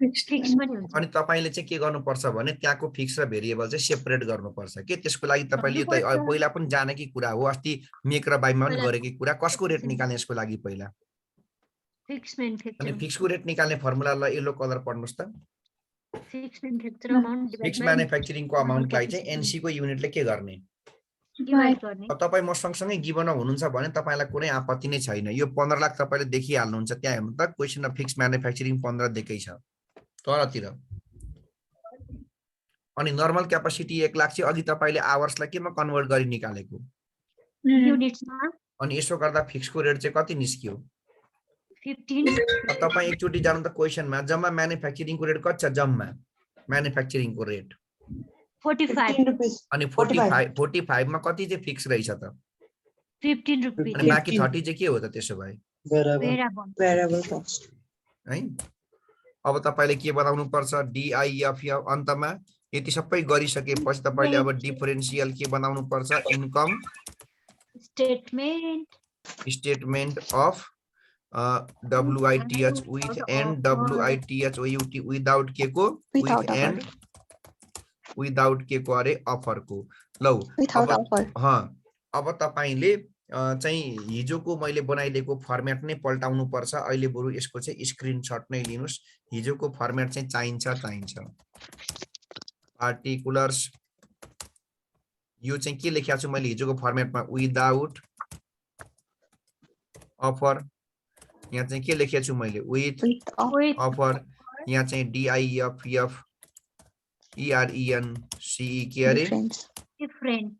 फिक्स पनि हुन्छ अनि तपाईले चाहिँ के गर्नुपर्छ भने त्यहाँको फिक्स र भेरिएबल चाहिँ सेपरेट गर्नुपर्छ के त्यसको लागि तपाईले पहिला पनि जानेकै कुरा हो अस्ति मेक र बाइमा पनि गरेकै कुरा कसको रेट निकाल्ने यसको लागि पहिला फिक्स म्यानुफ्याक्चरिङ अनि फिक्सको रेट निकाल्ने फर्मुलालाई येलो कलर पढ्नुस् त फिक्स म्यानुफ्याक्चरिङको अमाउन्टलाई चाहिँ एनसी को युनिटले के गर्ने तपाई म सँगसँगै गिभनमा हुनुहुन्छ भने तपाईलाई कुनै आपत्ति नै छैन यो 15 लाख तपाईले देखिहाल्नुहुन्छ त्यहाँ हेर्नु त क्वेशन अफ फिक्स म्यानुफ्याक्चरिङ 15 देकै छ तलतिर अनि नर्मल क्यापासिटी 1 लाख चाहिँ अघि तपाईले आवर्सलाई केमा कन्भर्ट गरी निकालेको युनिट्समा अनि यसो गर्दा फिक्सको रेट चाहिँ कति निस्क्यो 15 तपाई एकचोटी जानु त क्वेशनमा जम्मा म्यानुफ्याक्चरिङको रेट कति छ जम्मा म्यानुफ्याक्चरिङको रेट 45 रुपीस अनि 45 मा कति चाहिँ फिक्स रहेछ त 15 रुपीस अनि बाँकी 30 चाहिँ के हो त त्यसो भए भेरिएबल कस्ट है अब तपाईले के बनाउनु पर्छ डिआइएफ अन्तमा यति सबै गरिसकेपछि तपाईले अब डिफरेन्शियल के बनाउनु पर्छ income statement of WITH with and WITH without के को with and without के को अरे अफर को लौ अब तपाईले चाहिँ हिजोको मैले बनाइदिएको फर्मेट नै पल्टाउनु पर्छ अहिले बरु यसको चाहिँ स्क्रिनशट नै लिनुस् हिजोको फर्मेट चाहिँ चाहिन्छ पार्टिकुलर्स यो चाहिँ के लेखेको छु मैले हिजोको फर्मेटमा विदाउट अफर यहाँ चाहिँ के लेखेको छु मैले विथ अफर यहाँ चाहिँ DIEF ERENCE के अरे डिफरेन्ट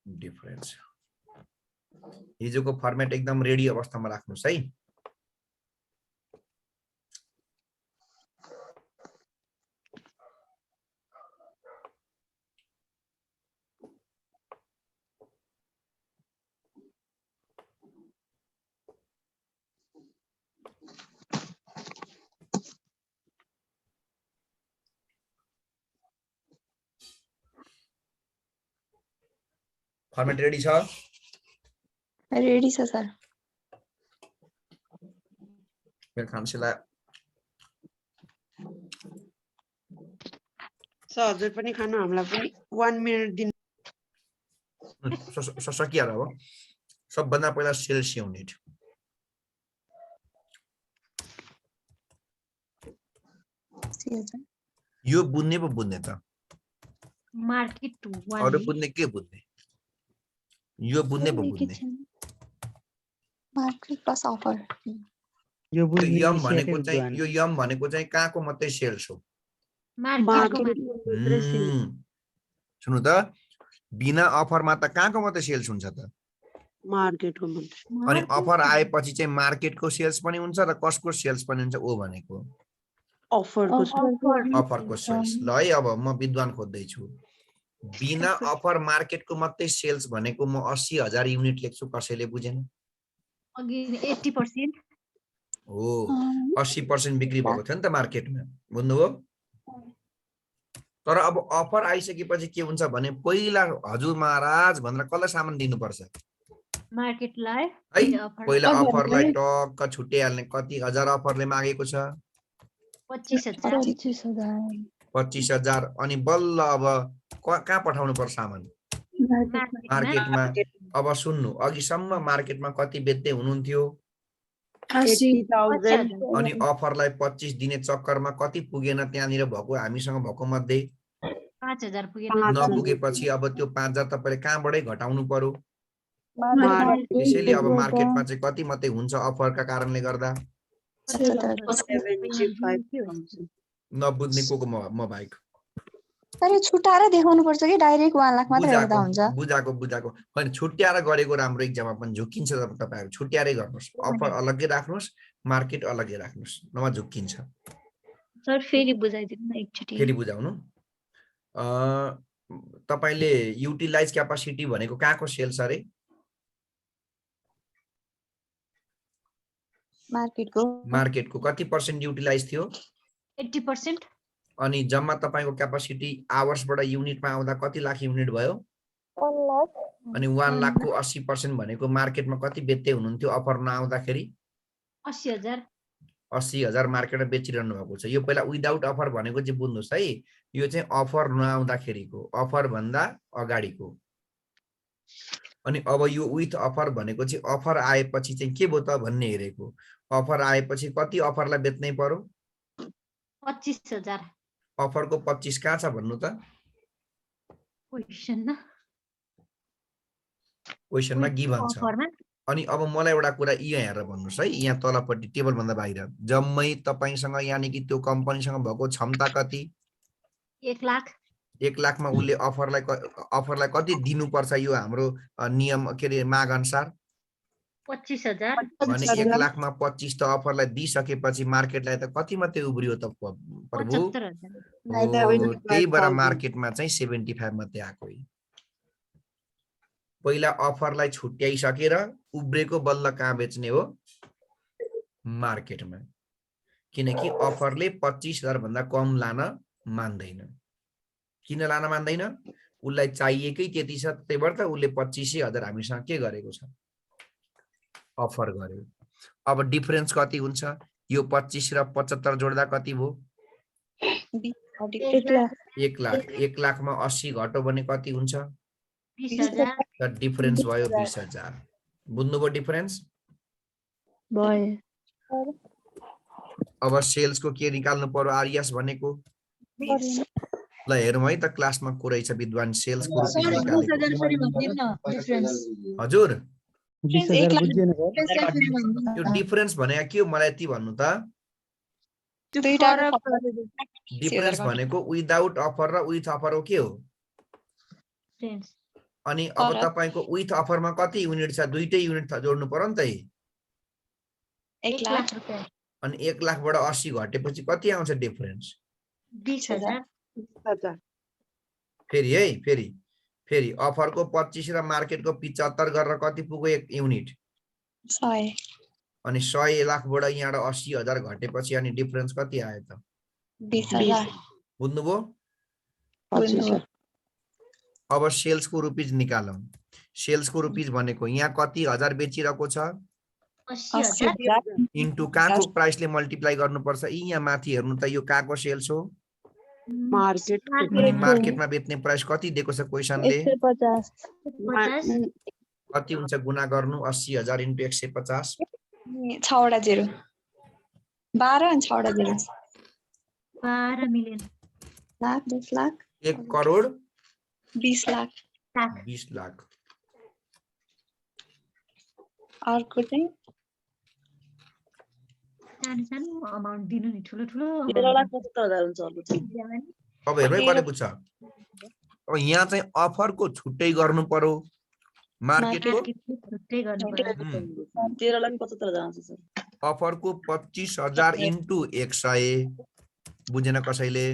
डिफरेन्स हिजोको फर्मेट एकदम रेडी अवस्थामा राख्नुस् है फर्मेट रेडी छ रेडी छ सर मेरो खामसेला सर हजुर पनि खानु हामीलाई पनि 1 मिनेट दिन सकिहाल अब सबभन्दा पहिला सेल्स युनिट यो बुझ्ने पो बुझ्ने त मार्केट टु अरु बुझ्ने के बुझ्ने यो बुझ्ने पो बुझ्ने मार्केट प्लस अफर यो यम भनेको चाहिँ कहाँको मात्रै सेल्स हो सुन्नु त बिना अफरमा त कहाँको मात्रै सेल्स हुन्छ त मार्केटको अनि अफर आएपछि चाहिँ मार्केटको सेल्स पनि हुन्छ र कसको सेल्स पनि हुन्छ ओ भनेको अफरको सेल्स ल है अब म विद्वान खोज्दै छु बिना अफर मार्केटको मात्रै सेल्स भनेको म 80,000 युनिट लेख्छु कसैले बुझेन अघि 80% हो 80% बिक्री भएको थियो नि त मार्केटमा बुझ्नुभयो तर अब अफर आइसकेपछि के हुन्छ भने पहिला हजुर महाराज भनेर कसलाई सामान दिनुपर्छ मार्केटलाई है पहिला अफरलाई टक्क छुट्याइहाल्ने कति हजार अफरले मागेको छ 25,000 अनि बल्ल अब कहाँ पठाउनु पर्छ सामान मार्केटमा अब सुन्नु अघिसम्म मार्केटमा कति बेच्दै हुनुहुन्थ्यो 80,000 अनि अफरलाई 25 दिने चक्करमा कति पुगेन त्यहाँनिर भएको हामीसँग भएको मध्ये 5,000 पुगेन नपुगेपछि अब त्यो 5,000 तपाईले कहाँबाटै घटाउनु पर्यो त्यसैले अब मार्केटमा चाहिँ कति मात्रै हुन्छ अफरका कारणले गर्दा नबुझ्ने को म बाइक तर छुटाएर देखाउनु पर्छ कि डाइरेक्ट 1 लाख मात्र गर्दा हुन्छ बुझाको हैन छुट्याएर गरेको राम्रो एक्जाममा पनि झुकिन्छ तपाईहरु छुट्याएरै गर्नुस् अफर अलग्गै राख्नुस् मार्केट अलग्गै राख्नुस् नभए झुकिन्छ सर फेरि बुझाइदिनु न एकचोटी फेरि बुझाउनु तपाईले युटिलाइज क्यापासिटी भनेको कहाँको सेल्स अरे मार्केटको कति % युटिलाइज थियो 80% अनि जम्मा तपाईको क्यापासिटी आवर्सबाट युनिटमा आउँदा कति लाख युनिट भयो 1 लाख अनि 1 लाखको 80% भनेको मार्केटमा कति बेच्दै हुनुहुन्थ्यो अफर नआउँदाखेरि 80,000 मार्केटमा बेचिरहनु भएको छ यो पहिला विदाउट अफर भनेको चाहिँ बुझ्नुस् है यो चाहिँ अफर नआउँदाखेरिको अफर भन्दा अगाडिको अनि अब यो विथ अफर भनेको चाहिँ अफर आएपछि चाहिँ के भयो त भन्ने हेरेको अफर आएपछि कति अफरलाई बेच्नै पर्यो 25,000 अफरको 25 कहाँ छ भन्नु त क्वेशनमा गिभन छ अनि अब मलाई एउटा कुरा यहाँ हेरेर भन्नुहोस् है, यहाँ तलपट्टि टेबल भन्दा बाहिर जम्मै तपाईसँग यानि कि त्यो कम्पनीसँग भएको क्षमता कति? 1 लाख 1 लाखमा उसले अफरलाई कति दिनुपर्छ यो हाम्रो नियम के अरे माग अनुसार? 25,000 भने 1 लाखमा 25 त अफरलाई दिइसकेपछि मार्केटलाई त कति मात्रै उब्रियो त प्रभु? 75,000 त्यही भएर मार्केटमा चाहिँ 75 मात्रै आएको। पहिला अफरलाई छुट्याइसकेर उब्रेको बल्ल कहाँ बेच्ने हो? मार्केटमा। किनकि अफरले 25,000 भन्दा कम लान मान्दैन। किन लान मान्दैन? उसलाई चाहिएकै त्यति छ, त्यही भएर त उसले 25,000 हामीसँग के गरेको छ? अफर गर्यो। अब डिफरेन्स कति हुन्छ? यो 25 र 75 जोड्दा कति भयो? 1 लाख। 1 लाखमा 80 घट्यो भने कति हुन्छ? 20,000 त डिफरेन्स भयो 20,000। बुझ्नुभयो डिफरेन्स? अब सेल्सको के निकाल्नु पर्यो आरएस भनेको? ल हेरौँ है त क्लासमा को रहेछ विद्वान सेल्सको रुपियाँ निकालेको। हजुर यो डिफरेन्स भने के हो मलाई यति भन्नु त? डिफरेन्स भनेको विदाउट अफर र विथ अफर हो के हो? अनि अब तपाईको विथ अफरमा कति युनिट छ? दुईटै युनिट जोड्नु पर्यो नि त। 1 लाख रुपैयाँ अनि 1 लाखबाट 80 घटेपछि कति आउँछ डिफरेन्स? 20,000 फेरि है फेरि अफरको 25 र मार्केटको 75 गरेर कति पुग्यो एक युनिट? 100। अनि 100 लाखबाट यहाँबाट 80,000 घटेपछि अनि डिफरेन्स कति आयो त? 20,000। बुझ्नुभयो? अब सेल्सको रुपिज निकालौं। सेल्सको रुपिज भनेको यहाँ कति हजार बेचिरहेको छ? 80,000 इन्टु कहाँको प्राइसले मल्टिप्लाई गर्नुपर्छ? यहाँ माथि हेर्नु त यो कहाँको सेल्स हो? मार्केटमा बेच्ने प्राइस कति दिएको छ क्वेशनले? 150 कति हुन्छ गुणा गर्नु? 80,000 इन्टु 150 6 वटा 0 12 अनि 6 वटा 0 12 मिलियन लाख 10 लाख 1 करोड 20 लाख 20 लाख। अर्को चाहिँ सानो अमाउन्ट दिनु नि, ठुलो 13,75,000 हुन्छ अर्को चाहिँ। अब हेर्नु है कति बुझ्छ? अब यहाँ चाहिँ अफरको छुट्टै गर्नु पर्यो, मार्केटको छुट्टै गर्नु पर्यो। 13,75,000 आउँछ सर। अफरको 25,000 इन्टु 100 बुझेन कसैले?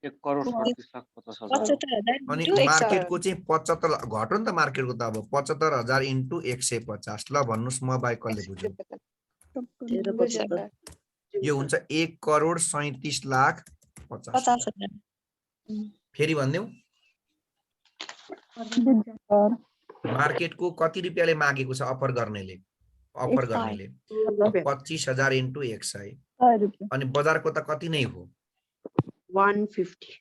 1 करोड 37,50,000 अनि मार्केटको चाहिँ 75 घट्यो नि त मार्केटको त। अब 75,000 इन्टु 150 ल भन्नुस् म बाहेक कसले बुझ्यो? यो हुन्छ 1 करोड 37 लाख 50,000। फेरि भन्देऊ मार्केटको कति रुपियाँले मागेको छ अफर गर्नेले? 25,000 इन्टु 100 अनि बजारको त कति नै हो? 150।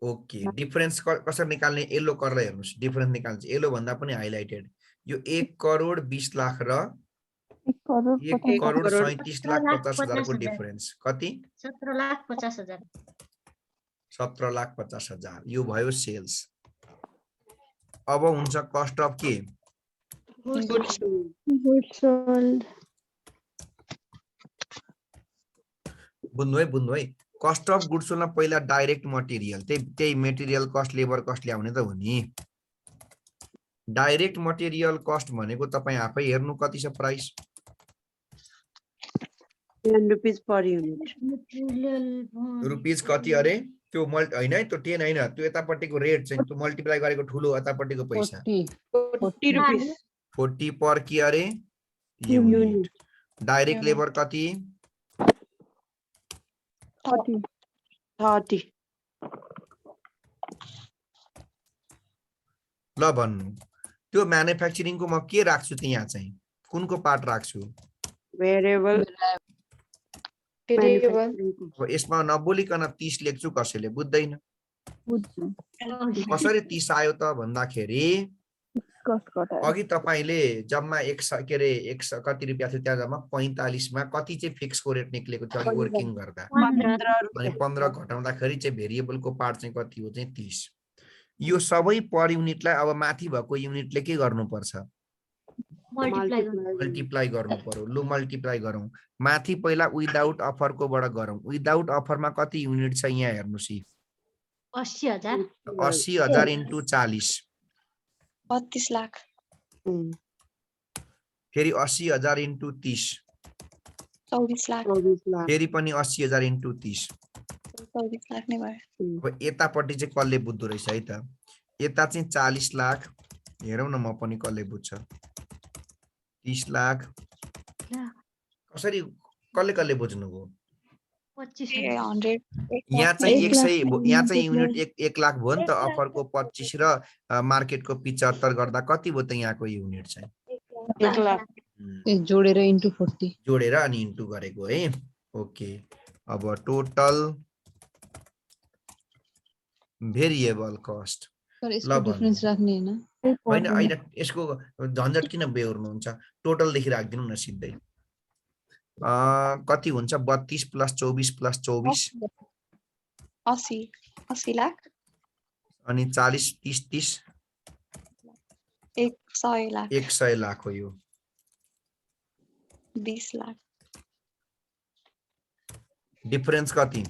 ओके डिफरेन्स कसरी निकाल्ने? येलो कलर हेर्नुस्, डिफरेन्स निकाल्छ। येलो भन्दा पनि हाइलाइटेड यो 1 करोड 20 लाख र 1 करोड 37 लाख 50,000 को डिफरेन्स कति? 17,50,000 17,50,000 यो भयो सेल्स। अब हुन्छ कस्ट अफ के? बुझ्नु है कस्ट अफ गुड्स सोल्डमा पहिला डाइरेक्ट मटेरियल त्यही मेटेरियल कस्ट लेबर कस्ट ल्याउने त हो नि। डाइरेक्ट मटेरियल कस्ट भनेको तपाई आफै हेर्नु कति छ price? 10 rupees per unit. Rupees कति अरे? त्यो हैन है, त्यो 10 हैन, त्यो यतापट्टिको रेट चाहिँ त्यो मल्टिप्लाई गरेको ठुलो यतापट्टिको पैसा 40 रुपीस 40 पर के अरे? युनिट। डाइरेक्ट लेबर कति? 30। ल भन्नु त्यो म्यानुफ्याक्चरिङको म के राख्छु त? यहाँ चाहिँ कुनको पार्ट राख्छु? वेरिएबल। यसमा नबोलिकन 30 लेख्छु, कसैले बुझ्दैन। कसरी 30 आयो त भन्दाखेरि अघि तपाईले जम्मा 100 के अरे 100 कति रुपैयाँ थियो त्यहाँ जम्मा 45 मा कति चाहिँ फिक्सको रेट निक्लेको थियो अघि वर्किङ गर्दा? अनि 15 घटाउँदाखेरि चाहिँ भेरिएबलको पार्ट चाहिँ कति हो? चाहिँ 30। यो सबै पर युनिटलाई अब माथि भएको युनिटले के गर्नुपर्छ? मल्टिप्लाई गर्नु मल्टिप्लाई गर्नु पर्यो। लु मल्टिप्लाई गरौँ। माथि पहिला विदाउट अफरकोबाट गरौँ। विदाउट अफरमा कति युनिट छ यहाँ हेर्नुहोस्। 80,000 80,000 इन्टु 40 32 लाख फेरि 80,000 इन्टु 30 24 लाख फेरि पनि 80,000 इन्टु 30 24 लाख नै भयो। अब यतापट्टि चाहिँ कसले बुझ्दो रहेछ है त? यता चाहिँ 40 लाख हेरौँ न म पनि कसले बुझ्छ। 30 लाख कसरी कसले बुझ्नुभयो? 25,000 यहाँ चाहिँ 100 यहाँ चाहिँ युनिट 1 लाख भयो नि त। अफरको 25 र मार्केटको 75 गर्दा कति भयो त यहाँको युनिट चाहिँ? 1 लाख जोडेर इन्टु 40 जोडेर अनि इन्टु गरेको है। ओके, अब टोटल भेरिएबल कस्ट तर यसको डिफरेन्स राख्ने हैन होइन अहिले यसको झन्झट किन बेहोर्नुहुन्छ? टोटलदेखि राखिदिनु न सिधै। कति हुन्छ? 32 प्लस 24 प्लस 24 80 लाख अनि 40 30 30 100 लाख 100 लाख हो यो। 20 लाख डिफरेन्स कति?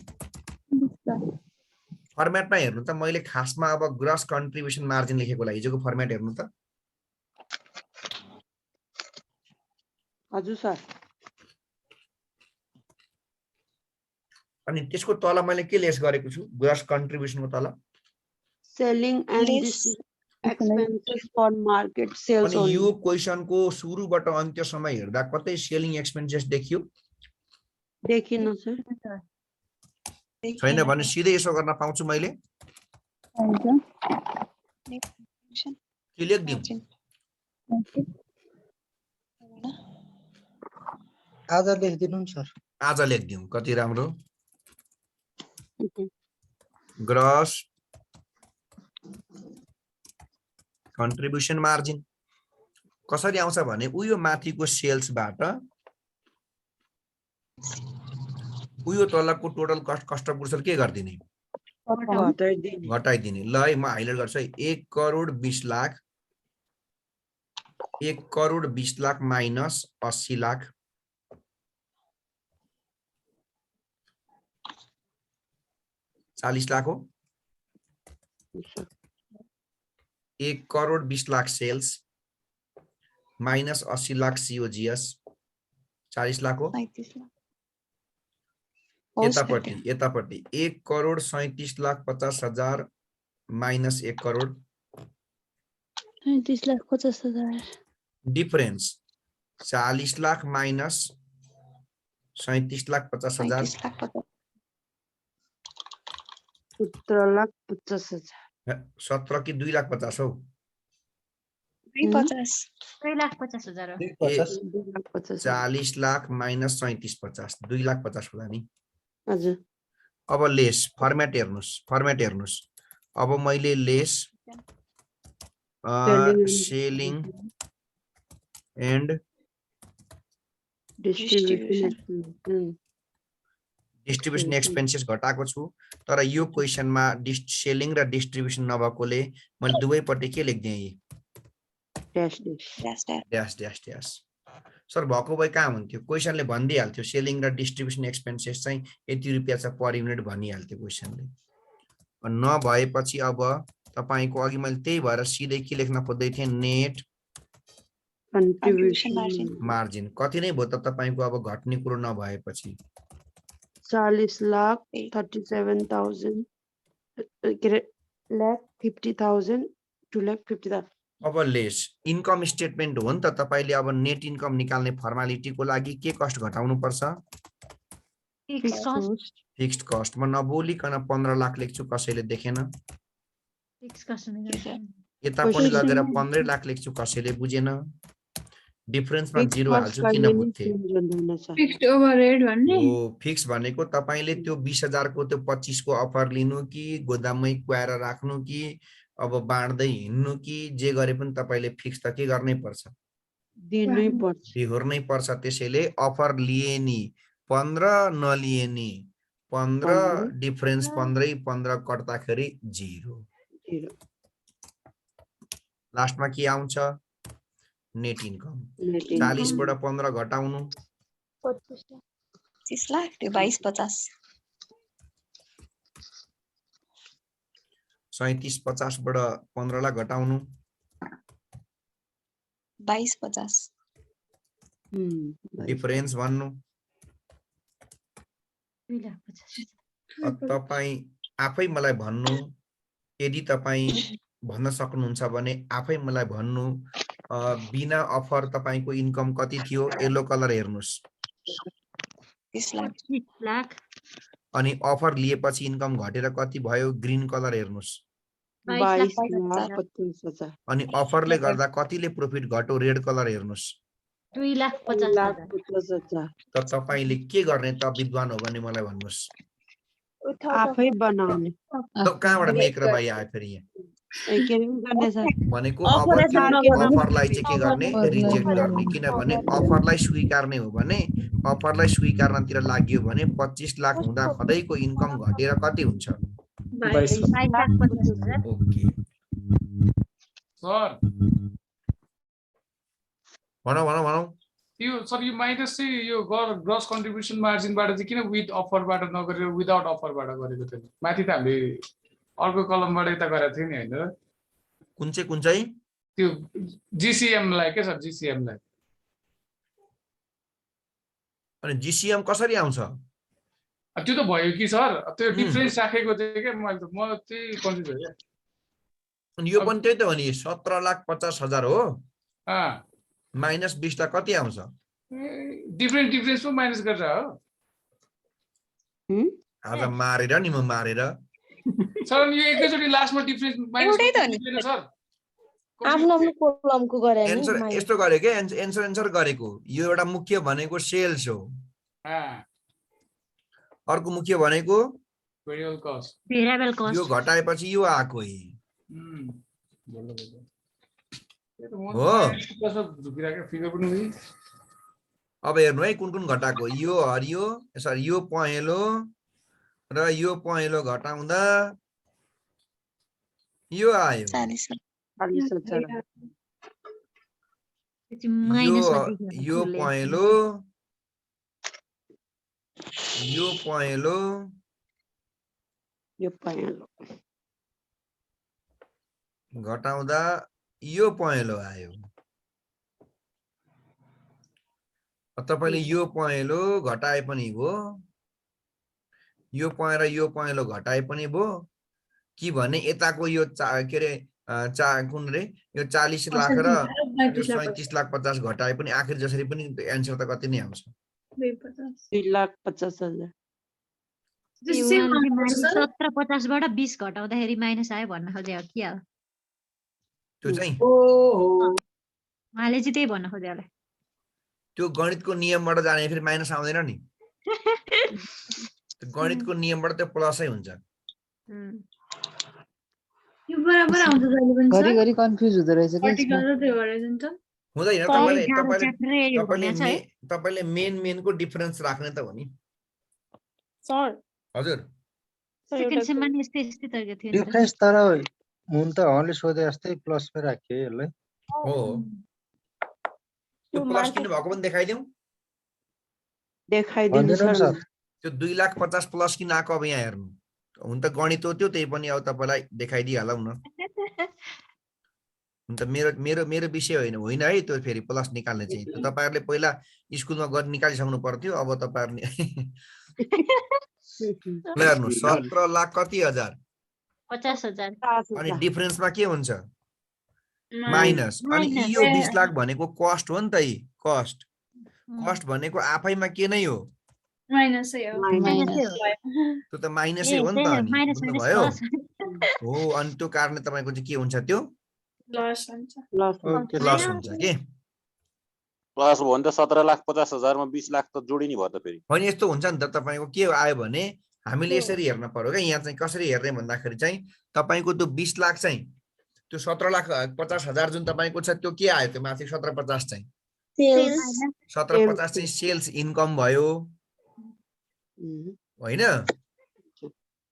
फर्मेटमा हेर्नु त। मैले खासमा अब ग्रस कन्ट्रिब्युसन मार्जिन लेखेको लागि हिजोको फर्मेट हेर्नु त। हजुर सर। अनि त्यसको तल मैले के लेस गरेको छु? ग्रस कन्ट्रिब्युसनको तल selling and expenses for market sales. अनि यो क्वेशनको सुरुबाट अन्त्यसम्म हेर्दा कतै सेलिङ एक्सपेन्सेस देखियो? देखिन सर। छैन भने सिधै यसो गर्न पाउँछु मैले? के लेख्दिउँ? आज लेखिदिनु नि सर। आज लेख्दिउँ। कति राम्रो। ग्रस कन्ट्रिब्युसन मार्जिन कसरी आउँछ भने उयो माथिको सेल्सबाट उयो तलको टोटल कस्ट अफ गुड्स के गरिदिने? घटाइदिने। ल है म हाइलाइट गर्छु है। 1 करोड 20 लाख 1 करोड 20 लाख माइनस 80 लाख 40 लाख हो। 1 crore 20 lakh sales minus 80 lakh COGS 40 lakh हो। यतापट्टि 1 करोड 37 लाख 50 हजार माइनस 1 करोड 37 लाख 50 हजार डिफरेंस 40 लाख माइनस 37 लाख 50 हजार 17 लाख 50 हजार 17 की 2 लाख 50 हो 2 लाख 50 हजार 40 लाख माइनस 37 50 2 लाख 50 होला नि हजुर। अब लेस फर्मेट हेर्नुस् अब मैले less selling and distribution expenses घटाएको छु तर यो क्वेशनमा सेलिङ र डिस्ट्रिब्युसन नभएकोले मैले दुवैपट्टि के लेख्दिएँ ड्यास ड्यास ड्यास सर भएको भए कहाँ हुन्थ्यो क्वेशनले भनिदिइहाल्थ्यो सेलिङ र डिस्ट्रिब्युसन एक्सपेन्सेस चाहिँ यति रुपियाँ छ पर युनिट भनिहाल्थ्यो क्वेशनले नभएपछि अब तपाईको अघि मैले त्यही भएर सिधै के लेख्न खोज्दै थिएँ नेट कन्ट्रिब्युसन मार्जिन कति नै भयो त तपाईको अब घट्ने कुरो नभएपछि 40 लाख 37,000 लाख 50,000 2 लाख 50,000 अब लेस इन्कम स्टेटमेन्ट हो नि त तपाईले अब नेट इन्कम निकाल्ने फर्मालिटीको लागि के कस्ट घटाउनु पर्छ फिक्स्ड कस्ट म नबोलिकन 15 लाख लेख्छु कसैले देखेन यता पनि लगेर 15 लाख लेख्छु कसैले बुझेन डिफरेन्समा जिरो हाल्छु किन बुझ्थे फिक्स्ड ओभरहेड भन्ने हो फिक्स भनेको तपाईले त्यो 20,000 को त्यो 25 को अफर लिनु कि गोदाममै कुएर राख्नु कि अब बाँड्दै हिँड्नु कि जे गरे पनि तपाईले फिक्स त के गर्नै पर्छ दिनै पर्छ बिहोर्नै पर्छ त्यसैले अफर लिए नि 15 नलिए नि 15 डिफरेन्स 15 कट्दाखेरि 0 लास्टमा के आउँछ नेट इन्कम। Net income. 40 बाट 15 घटाउनु 25 लाख त्यो 22-50 37-50 बाट 15 लाख घटाउनु 22-50 डिफरेन्स भन्नु। 2,50,000 तपाईँ आफै मलाई भन्नु, यदि तपाईँ भन्न सक्नुहुन्छ भने आफै मलाई भन्नु। बिना अफर तपाईको इन्कम कति थियो? येलो कलर हेर्नुस्। 30 लाख 25 लाख अनि अफर लिएपछि इन्कम घटेर कति भयो? ग्रीन कलर हेर्नुस्। 22,25,000 अनि अफरले गर्दा कतिले प्रॉफिट घट्यो? रेड कलर हेर्नुस्। 2,50,000 2,50,000 त तपाईले के गर्ने त? विद्वान हो भने मलाई भन्नुस्। आफै बनाउने। त कहाँबाट मेक र भाइ आयो फेरि यहाँ? के गर्ने सर? भनेको अब त्यो अफरलाई चाहिँ के गर्ने? रिजेक्ट गर्ने। किनभने अफरलाई स्वीकार्ने हो भने, अफरलाई स्वीकार्नतिर लाग्यो भने 25 लाख हुँदा खदैको इन्कम घटेर कति हुन्छ? 22,50,000 ओके सर भनौ। यो सर यो माइनस चाहिँ यो ग्रस कन्ट्रिब्युसन मार्जिनबाट चाहिँ किन विथ अफरबाट नगरेर विदाउट अफरबाट गरेको थियो? माथि त हामीले अर्को कलमबाट यता गरेको थियो नि हैन र? कुन चाहिँ? त्यो जीसीएम लाई के सर? जीसीएम लाई अनि जीसीएम कसरी आउँछ? त्यो त भयो कि सर, त्यो डिफरेन्स राखेको थियो के? म त्यही कन्फ्युज भयो के। अनि यो पनि त्यही त हो नि, 17,50,000 हो। माइनस 20 लाख कति आउँछ? डिफरेन्स पो माइनस गरेर हो। आज मारेर नि म मारेर। सर यो एकैचोटी लास्टमा डिफरेन्स माइनस गर्दैन सर? आफ्नो कोलमको गरे नि। एन्सर यस्तो गरे के? एन्सर गरेको। यो एउटा मुख्य भनेको सेल्स हो। अर्को मुख्य भनेको भेरिएबल कस्ट। यो घटाएपछि यो आको हो। अब हेर्नु है कुन घटाएको। यो हरियो सरी यो पहेँलो र यो पहेँलो घटाउँदा यो आयो। 40,000 यो पहेँलो घटाउँदा यो पहेँलो आयो। तपाईले यो पहेँलो घटाए पनि भो, यो पहेँलो यो पहेँलो घटाए पनि भो, कि भने यताको यो के रे कुन रे यो 40 लाख र यो 37,50,000 घटाए पनि आखिर जसरी पनि एन्सर त कति नै आउँछ? 2,50,000। 17,50 बाट 20 घटाउँदाखेरि माइनस आयो भन्न खोजे हो कि? त्यो चाहिँ उहाँले चाहिँ त्यही भन्न खोजे होला। त्यो गणितको नियमबाट जाने फेरि माइनस आउँदैन नि। गणितको नियमबाट त्यो प्लसै हुन्छ। यो बराबर आउँछ जहिले पनि सर। घरि कन्फ्युज हुँदो रहेछ के? हुँदैन। तपाईले मेनको डिफरेन्स राख्ने त हो नि सर। हजुर सेकेन्ड सेममा नि यस्तै तरिका थियो नि त। डिफरेन्स तर हुन त हले सोधे जस्तै प्लसमै राख्यो यसलाई। हो त्यो प्लस किन भएको पनि देखाइदिउँ? देखाइदिनु सर। त्यो 2,50,000 प्लस किन आएको अब यहाँ हेर्नु। हुन त गणित हो त्यो, त्यही पनि अब तपाईलाई देखाइदिइहालौँ न। हुन त मेरो विषय होइन है त्यो फेरि प्लस निकाल्ने चाहिँ। तपाईहरुले पहिला स्कुलमा गएर निकालिसक्नु पर्थ्यो। अब तपाईहरुले ल हेर्नु 17 लाख कति हजार? 50,000। अनि डिफरेन्समा के हुन्छ? माइनस। अनि यो 20 लाख भनेको कस्ट हो नि त। कस्ट भनेको आफैमा के नै हो? माइनसै हो। त्यो त माइनसै हो नि त। अनि बुझ्नुभयो? हो अनि त्यो कारणले तपाईको चाहिँ के हुन्छ? त्यो प्लस हुन्छ के? प्लस हो भने त 17,50,000 मा 20 लाख त जोडिने भयो त फेरि। होइन यस्तो हुन्छ नि त। तपाईको के आयो भने हामीले यसरी हेर्न पर्यो क्या। यहाँ चाहिँ कसरी हेर्ने भन्दाखेरि चाहिँ तपाईको त्यो 20 लाख चाहिँ त्यो 17,50,000 जुन तपाईको छ त्यो के आयो? त्यो माथि 17,50 चाहिँ 17,50 चाहिँ सेल्स इन्कम भयो होइन?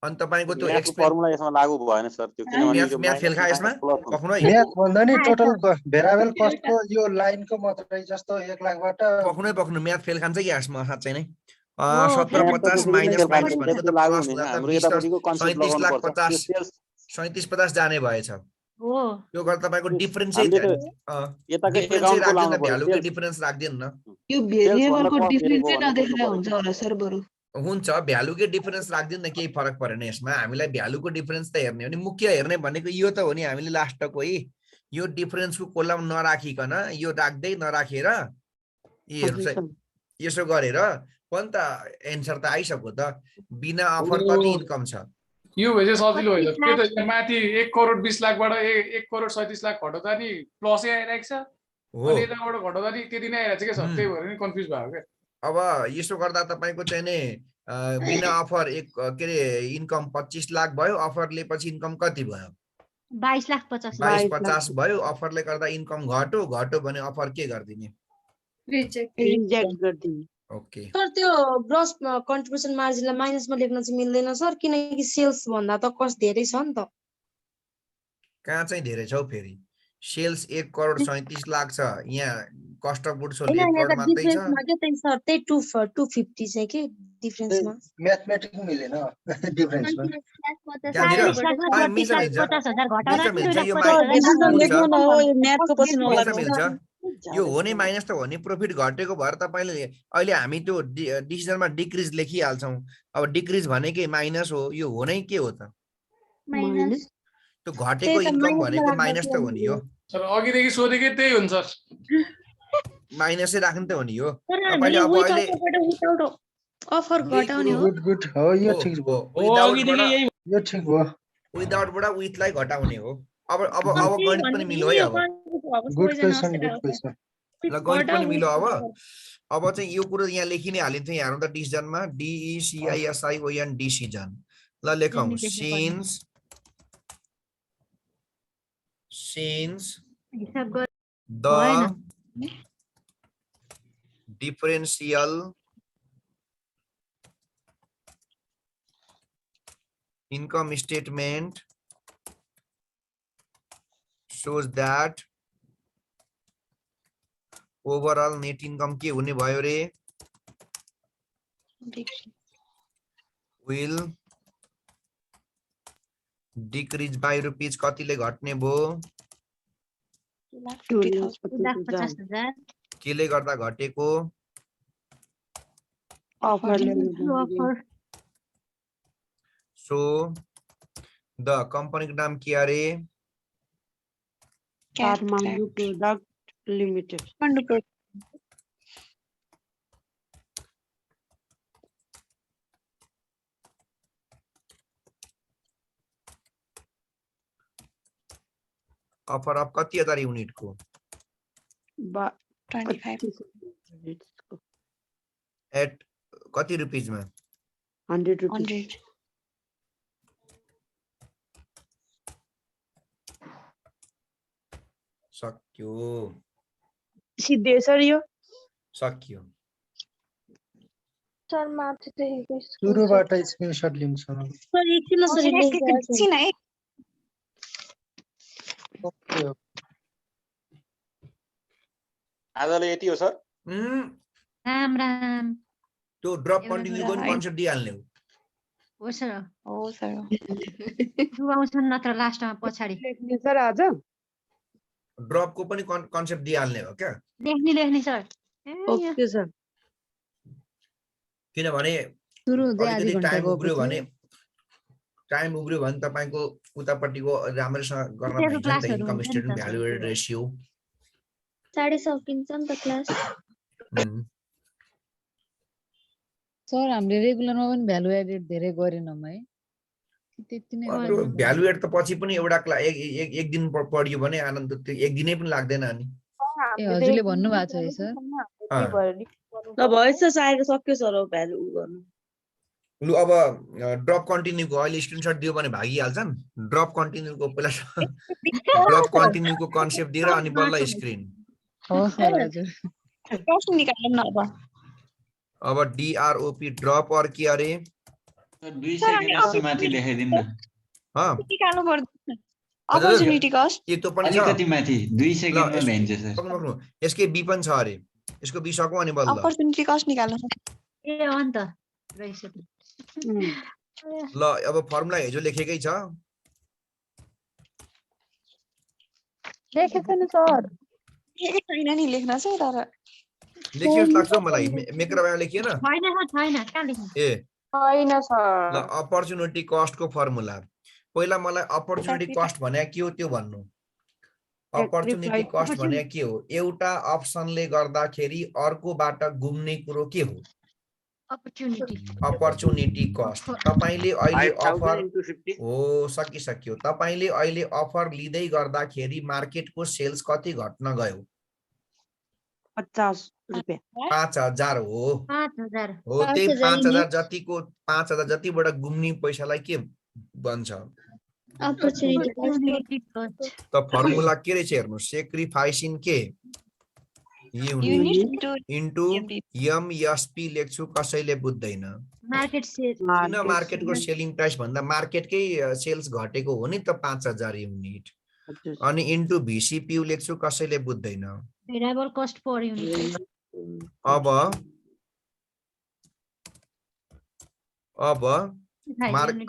अनि तपाईको त्यो म्याथको फर्मुला यसमा लागू भएन सर त्यो किनभने यो म्याथ फेल खाए यसमा पक्नु है म्याथ भन्दा नि टोटल भेरिएबल कस्टको यो लाइनको मात्रै जस्तो 1 लाखबाट पक्नु म्याथ फेल खान्छ कि यसमा साच्चै नै हो, 70 50 माइनस माइनस भनेको त लागू प्लस हुँदैन हुँदा त हाम्रो 20 यतापट्टिको कन्सेप्ट 37 लगाउनु लाख पर्छ 50 त्यो सेल्स 37 50 जाने भएछ हो त्यो गर्दा तपाईको डिफरेन्सै हामीले त यताको डिफरेन्सै एकाउन्टको राख्दैन लाउनु भ्यालुकै पर्यो डिफरेन्स राख्दैन न यो भेरिएबलको डिफरेन्सै नदेखेर हुन्छ होला सर बरु हुन्छ भ्यालुकै डिफरेन्स राख्दिन न केही फरक परेन यसमा हामीलाई भ्यालुको डिफरेन्स त हेर्ने हो नि मुख्य हेर्ने भनेको यो त हो नि हामीले लास्टको है यो डिफरेन्सको कोलम नराखिकन यो राख्दै नराखेर यीहरु चाहिँ यसो गरेर पनि त एन्सर त आइसक्यो त बिना अफर कति इन्कम छ यो भए चाहिँ सजिलो होइन त्यो त यहाँ माथि 1 करोड 20 लाखबाट 1 करोड 37 लाख घटाउँदा नि प्लसै आइरहेको छ हो अनि यताबाट घटाउँदा नि त्यति नै आइरहेको छ क्या सर त्यही भएर नि कन्फ्युज भयो क्या अब यसो गर्दा तपाईको चाहिँ नि बिना अफर के रे इन्कम 25 लाख भयो अफरले पछि इन्कम कति भयो 22 लाख 50 22-50 भयो अफरले गर्दा इन्कम घट्यो भने अफर के गर्दिने रिजेक्ट गर्दिनु ओके सर त्यो ग्रस कन्ट्रिब्युसन मार्जिनलाई माइनसमा लेख्न चाहिँ मिल्दैन सर किनकि सेल्स भन्दा त कस्ट धेरै छ नि त कहाँ चाहिँ धेरै छ हौ फेरि सेल्स 1 करोड 37 लाख छ यहाँ कस्ट अफ गुड्स सोल्ड 1 हैन करोड यहाँ मात्रै छ डिफरेन्समा के त्यही सर त्यही 250 चाहिँ के डिफरेन्समा म्याथमेटिक्स मिलेन डिफरेन्समा त्यहाँनिर मिल्छ 50,000 घटाउँदा मिल्छ नि यो लेख्नु न हो यो म्याथको पछि मिल्छ नलाग्छ मिल्छ यो हो नै माइनस त हो नि प्रॉफिट घटेको भएर तपाईले अहिले हामी त्यो डिसिजनमा डिक्रिज लेखिहाल्छौं अब डिक्रिज भनेकै माइनस हो यो हो नै के हो त माइनस त्यो घटेको इन्कम भनेको माइनस त हो नि यो सर अघिदेखि सोधेकै त्यही हुन्छ माइनसै राख्नु त हो नि यो तर तपाईले अब अहिले विदाउट अफर घटाउने हो गुड हो यो ठिक भयो यो ठिक भयो विदाउटबाट विथलाई घटाउने हो अब गणित पनि मिल्यो है अब गुड क्वेशन ल गणित पनि मिल्यो अब चाहिँ यो कुरो यहाँ लेखिने हालिन्छ यहाँ हेर्नु त डिसिजनमा DECISION डिसिजन ल लेखौं since हिसाब गर the differential income statement shows that overall net income के हुने भयो रे will decrease by rupees कतिले घट्ने भयो 2,50,000 केले गर्दा घटेको अफर सो द कम्पनीको नाम के अरे Kathmandu product limited offer of कति हजार युनिट को 25 एट कति रुपीज में 100 रुपीज सक्यो सिधै सर यो सक्यो सर माथि देखेको सुरुबाट स्क्रिनशट लिन्छ सर एकछिन सर है ओके आजले यति हो सर राम राम त्यो ड्रप कन्टिन्युको कन्सेप्ट दिइहाल्ने हो सर हो सर दुआउँछन् नत्र लास्टमा पछाडी लेख्ने सर आज ड्रप को पनि कन्सेप्ट दिइहाल्ने हो क्या लेख्ने सर ओके सर किनभने टाइम उब्रियो भने तपाईको उतापट्टिको राम्रोसँग गर्न मिल्छ नि income statement value added ratio साढे सकिन्छ नि त क्लास सर हामीले रेगुलरमा पनि भ्यालु एडेड धेरै गरेनौं है त्यति नै भ्यालु एड त पछि पनि एउटा एक दिन पढियो भने आनन्द त्यो एक दिनै पनि लाग्दैन अनि ए हजुरले भन्नु भएको छ है सर ल भएछ सायद सक्यो सर भ्यालु गर्नु लु अब ड्रप कन्टिन्युको अहिले स्क्रिनशट दियो भने भागिहाल्छन् ड्रप कन्टिन्युको पहिला ड्रप कन्टिन्युको कन्सेप्ट दिएर अनि बल्ल स्क्रिन हो सर हजुर प्रश्न निकाल्नु न अब अब DROP ड्रप और के अरे 2 सेकेन्ड जस्तो माथि लेखाइदिनु न निकाल्नु पर्दैन हजुर, अपर्च्युनिटी कस्ट ए त्यो पनि छ अलिकति माथि 2 ल सेकेन्डमा भ्याइन्छ सर सक्नु यसकै बी पनि छ अरे यसको बी सकौँ अनि बल्ल अपर्च्युनिटी कस्ट निकाल्नु ए अन्त रहेछ त। ल अब फर्मुला हिजो लेखेकै छ लेखेको छैन सर लेखेको छैन नि लेख्न चाहिँ तर लेख्यो जस्तो लाग्छ मलाई मेकरबामा लेखिएन छैन सर छैन कहाँ लेख्नु ए छैन ल सर अपर्च्युनिटी कस्टको फर्मुला पहिला मलाई अपर्च्युनिटी कस्ट भने के हो त्यो भन्नु अपर्च्युनिटी कस्ट भने के हो एउटा अप्सनले गर्दाखेरि अर्कोबाट गुम्ने कुरो के हो अपर्च्युनिटी कस्ट तपाईले अहिले अफर हो सकिसक्यो तपाईले अहिले अफर लिँदै गर्दाखेरि मार्केटको सेल्स कति घट्न गयो 50 रुपैयाँ 5000 हो 5000 हो त्यही 5000 जतिको 5000 जतिबाट गुम्ने पैसालाई के भन्छ त फर्मुला के रहेछ हेर्नु सेक्रिफाइस इन के युनिट इन्टु एमएसपी लेख्छु कसैले बुझ्दैन मार्केट सेल किन मार्केटको सेलिङ प्राइस भन्दा मार्केटकै सेल्स घटेको हो नि त 5000 युनिट अनि इन्टु भीसीपीयू लेख्छु कसैले बुझ्दैन भेरिएबल कस्ट पर युनिट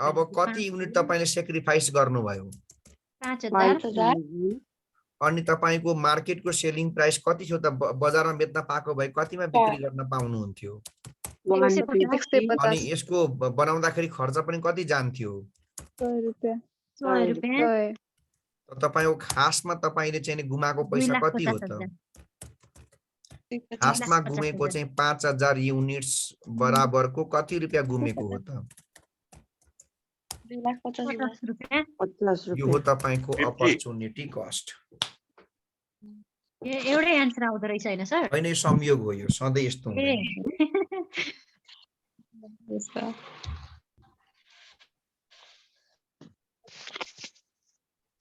अब कति युनिट तपाईले सेक्रिफाइस गर्नुभयो 5000 अनि तपाईको मार्केटको सेलिङ प्राइस कति थियो त बजारमा बेच्न पाएको भए कतिमा बिक्री गर्न पाउनुहुन्थ्यो अनि यसको बनाउँदाखेरि खर्च पनि कति जान्थ्यो 100 रुपैयाँ तपाईको खासमा तपाईले चाहिँ गुमाएको पैसा कति हो त खासमा गुमेको चाहिँ 5000 युनिट्स बराबरको कति रुपैयाँ गुमेको हो त 2,50,000 यो हो तपाईको अपर्च्युनिटी कस्ट एउटै आन्सर आउँदो रहेछ हैन सर हैन यो संयोग हो यो सधैँ यस्तो हुँदैन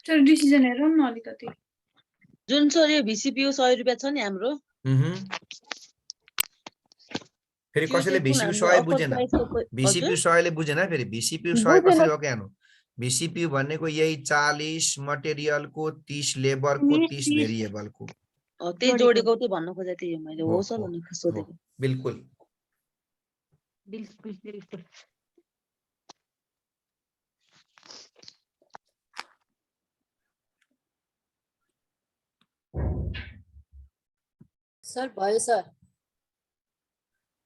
सर डिसिजन हेरौँ न अलिकति जुन सर यो भीसीपीयू 100 रुपैयाँ छ नि हाम्रो फेरि कसैले भीसीपीयू 100 बुझेन भीसीपीयू 100 ले बुझेन फेरि भीसीपीयू 100 कसरी हो के हानु भीसीपीयू भनेको यही 40 मटेरियलको 30 लेबरको 30 भेरिएबलको त्यही जोडेको त्यो भन्न खोजे थिए मैले हो सर भने सोधेको बिल्कुल सर भयो सर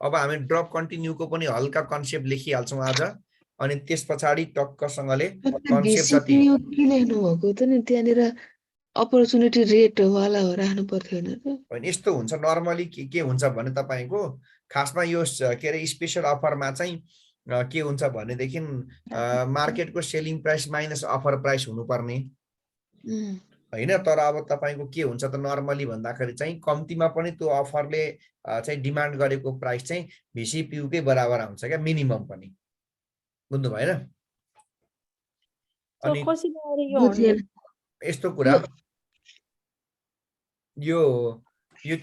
अब हामी ड्रप कन्टिन्युको पनि हल्का कन्सेप्ट लेखिहाल्छौँ आज अनि त्यसपछि टक्कसँगले कन्सेप्ट जति के लेख्नु भएको त नि त्यहाँनिर अपर्च्युनिटी रेट वाला हो राख्नु पर्थ्यो हैन त हैन यस्तो हुन्छ नर्मली के हुन्छ भने तपाईको खासमा यो के रे स्पेशल अफरमा चाहिँ के हुन्छ भने देखि मार्केटको selling price minus offer price हुनुपर्ने हैन तर अब तपाईको के हुन्छ त नर्मली भन्दाखेरि चाहिँ कम्तीमा पनि त्यो अफरले चाहिँ डिमान्ड गरेको प्राइस चाहिँ भीसीपीयू कै बराबर आउँछ क्या मिनिमम पनि बुझ्नु भएन अनि यस्तो कुरा यो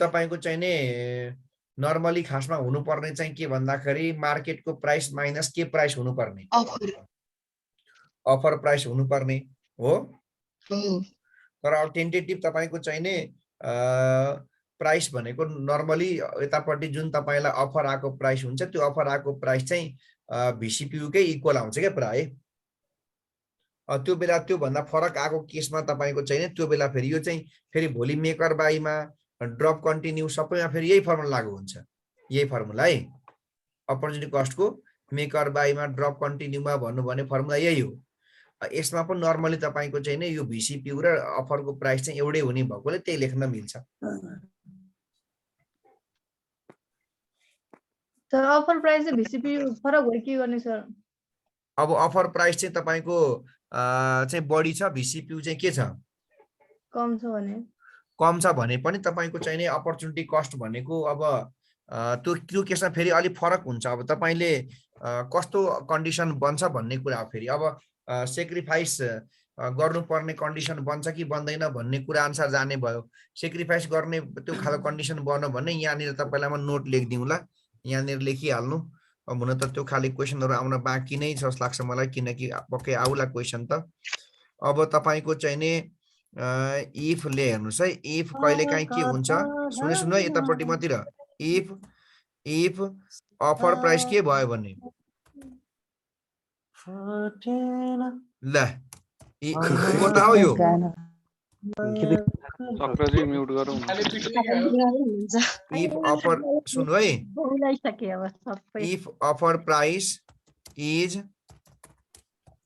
तपाईको चाहिँ नि नर्मली खासमा हुनुपर्ने चाहिँ के भन्दाखेरि मार्केटको प्राइस माइनस के प्राइस हुनुपर्ने अफर प्राइस हुनुपर्ने हो तर अब टेन्टेटिभ तपाईको चाहिँ नि प्राइस भनेको नर्मली यतापट्टि जुन तपाईलाई अफर आएको प्राइस हुन्छ त्यो अफर आएको प्राइस चाहिँ भीसीपीयू कै इक्वल आउँछ क्या प्राय त्यो बेला त्यो भन्दा फरक आएको केसमा तपाईको चाहिँ त्यो बेला फेरि यो चाहिँ फेरि भोलि मेकर बाईमा ड्रप कन्टिन्यू सबैमा फेरि यही फर्मुला लागू हुन्छ यही फर्मुला है अपर्च्युनिटी कस्टको मेकर बाईमा ड्रप कन्टिन्यूमा भन्नु भने फर्मुला यही हो यसमा पनि नर्मली तपाईको चाहिँ नि यो भीसीपीयू र अफरको प्राइस चाहिँ एउटै हुने भएकोले त्यही लेख्न मिल्छ सर अफर प्राइस चाहिँ भीसीपीयू फरक हो के गर्ने सर अब अफर प्राइस चाहिँ तपाईको चाहिँ बढी छ भीसीपीयू चाहिँ के छ कम छ भने पनि तपाईको चाहिँ नि अपर्च्युनिटी कस्ट भनेको अब त्यो केसमा फेरि अलि फरक हुन्छ अब तपाईले कस्तो कन्डिसन बन्छ भन्ने कुरा फेरि अब सेक्रिफाइस गर्नुपर्ने कन्डिसन बन्छ कि बन्दैन भन्ने कुरा अनुसार जाने भयो सेक्रिफाइस गर्ने त्यो खालको कन्डिसन बन्यो भने यहाँनिर तपाईलाई म नोट लेखिदिउँला यहाँनिर लेखिहाल्नु अब हुन त त्यो खाली क्वेसनहरु आउन बाँकी नै छ जस्तो लाग्छ मलाई, किनकि पक्कै आउला क्वेसन त। अब तपाईको चाहिँ नि इफ ले हेर्नुस् है, इफ कहिलेकाहीँ के हुन्छ, सुन्नु है यतापट्टि मातिर, इफ अफर प्राइस के भयो भने ल को त हो यो सक्रेजी म्युट गरौँ। इफ अफर, सुन्नु है, if offer price is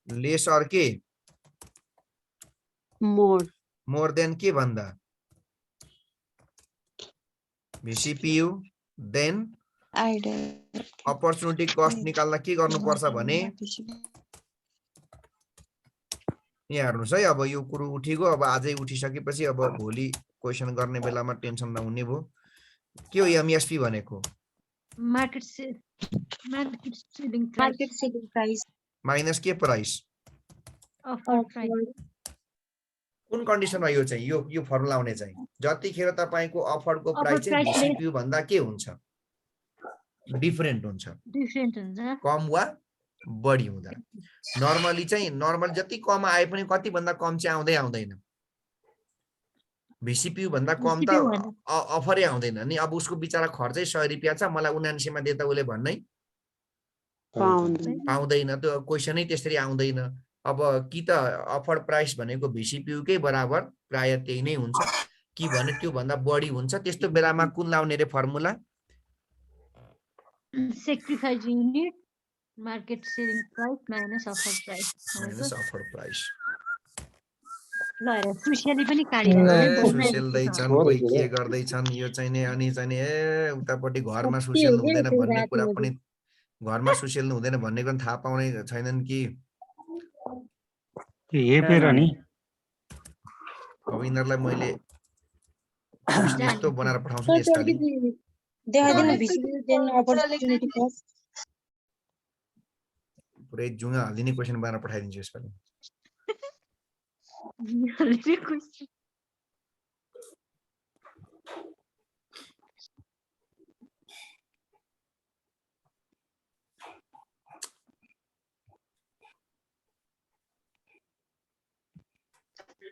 less or के मोर देन के भन्दा VCPU देन अपर्चुनिटी कस्ट निकाल्न के गर्नुपर्छ भने यहाँ हेर्नुस् है। अब यो कुरो उठिगयो, अब आजै उठिसकेपछि अब भोलि क्वेसन गर्ने बेलामा टेन्सन नहुने भयो। के हो MSP भनेको? मार्केट सेलिङ प्राइस माइनस के प्राइस? Offer price. कुन कन्डिसनमा यो चाहिँ यो फर्मुला आउने चाहिँ जतिखेर तपाईको अफरको प्राइस चाहिँ VCPU भन्दा के हुन्छ, डिफरेन्ट हुन्छ, कम वा बढी हुँदा। नर्मली जति कम आए पनि कति भन्दा कम चाहिँ आउँदैन, VCPU भन्दा कम त अफरै आउँदैन नि। अब उसको बिचारा खर्चै 100 रुपैयाँ छ, मलाई 79 मा दिए त उले भन्नै पाउँदैन, त्यो क्वेसनै त्यसरी आउँदैन। अब कि त अफर प्राइस भनेको VCPU कै बराबर प्राय त्यही नै हुन्छ कि भने त्यो भन्दा बढी हुन्छ। त्यस्तो बेलामा कुन लाउने रे formula? Sacrifice unit market selling price minus offer price. ल हेर सुशीलले पनि सुशीलदै छन्, कोही के गर्दै छन्, यो चाहिँ नि अनि चाहिँ नि उतापट्टि घरमा सुशील हुँदैन भन्ने कुरा पनि, घरमा सुशील हुँदैन भन्ने पनि थाहा पाउने छैनन् कि हेपेर नि। अब यिनीहरूलाई मैले यस्तो बनाएर पठाउँछु नि यसपालि। पुरै जुङ्गा हालिदिने क्वेसन बनाएर पठाइदिन्छु यसपालि।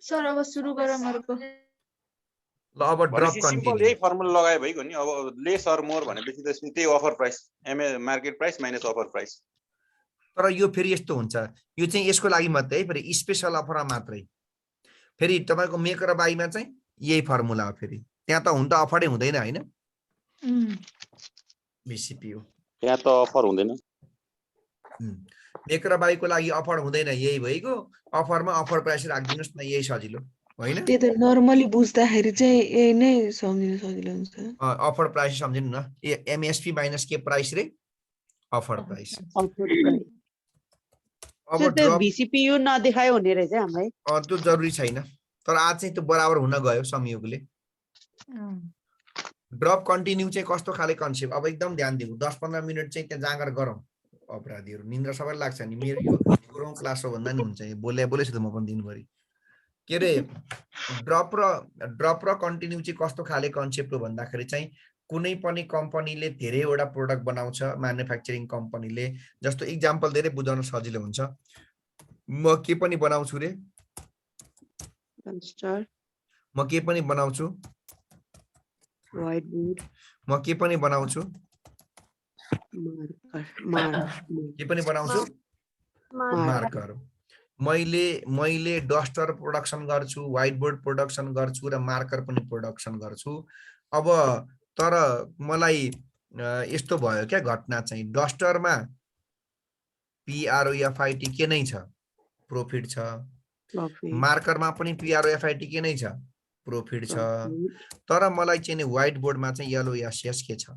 सर अब सुरु गरौँ अर्को। ल अब ड्रप कन्टिन्यू, यही फर्मुला लगाए भइगयो नि। अब लेस अर मोर भनेपछि त त्यही offer price, market price minus offer price. तर यो फेरि यस्तो हुन्छ, यो चाहिँ यसको लागि मात्रै है, फेरि स्पेशल अफरमा मात्रै। फेरि तपाईको मेक र बाईमा चाहिँ यही फर्मुला हो, फेरि त्यहाँ त हुन त अफरै हुँदैन हैन, VCPU यहाँ त अफर हुँदैन। मेक र बाईको लागि अफर हुँदैन, यही भइगयो। अफरमा अफर प्राइस राखिदिनुस् न, यही सजिलो होइन? त्यही त नर्मली बुझ्दाखेरि चाहिँ यही नै सम्झिन सजिलो हुन्छ। अफर प्राइस सम्झिनु न, MSP माइनस के प्राइस रे अफर प्राइस। अब VCPU नदेखायो हुने रहेछ हामीलाई। त्यो जरुरी छैन, तर आज चाहिँ त्यो बराबर हुन गयो संयोगले। ड्रप कन्टिन्यू चाहिँ कस्तो खाले कन्सेप्ट, अब एकदम ध्यान दिनु। 10-15 मिनट चाहिँ त्यहाँ जाँगर गरौँ। अपराधीहरू निन्द्रा सबैलाई लाग्छ नि, मेरो यो गरौँ क्लास हो भन्दा नि हुन्छ, बोलेछु त म पनि दिनभरि। के रे ड्रप र कन्टिन्यू चाहिँ कस्तो खाले कन्सेप्ट हो भन्दाखेरि चाहिँ कुनै पनि कम्पनीले धेरैवटा प्रोडक्ट बनाउँछ, म्यानुफ्याक्चरिङ कम्पनीले। जस्तो इक्जाम्पल धेरै बुझाउन सजिलो हुन्छ, म के पनि बनाउँछु रे, म के पनि बनाउँछु म के पनि बनाउँछु मार्कर। मैले डस्टर प्रोडक्सन गर्छु, व्हाइट बोर्ड प्रोडक्सन गर्छु र मार्कर पनि प्रोडक्सन गर्छु। अब तर मलाई यस्तो भयो क्या घटना चाहिँ, डस्टरमा PROFIT के नै छ, प्रॉफिट छ। मार्करमा पनि PROFIT के नै छ, प्रॉफिट छ। तर मलाई चाहिँ व्हाइट बोर्डमा चाहिँ LOSS के छ,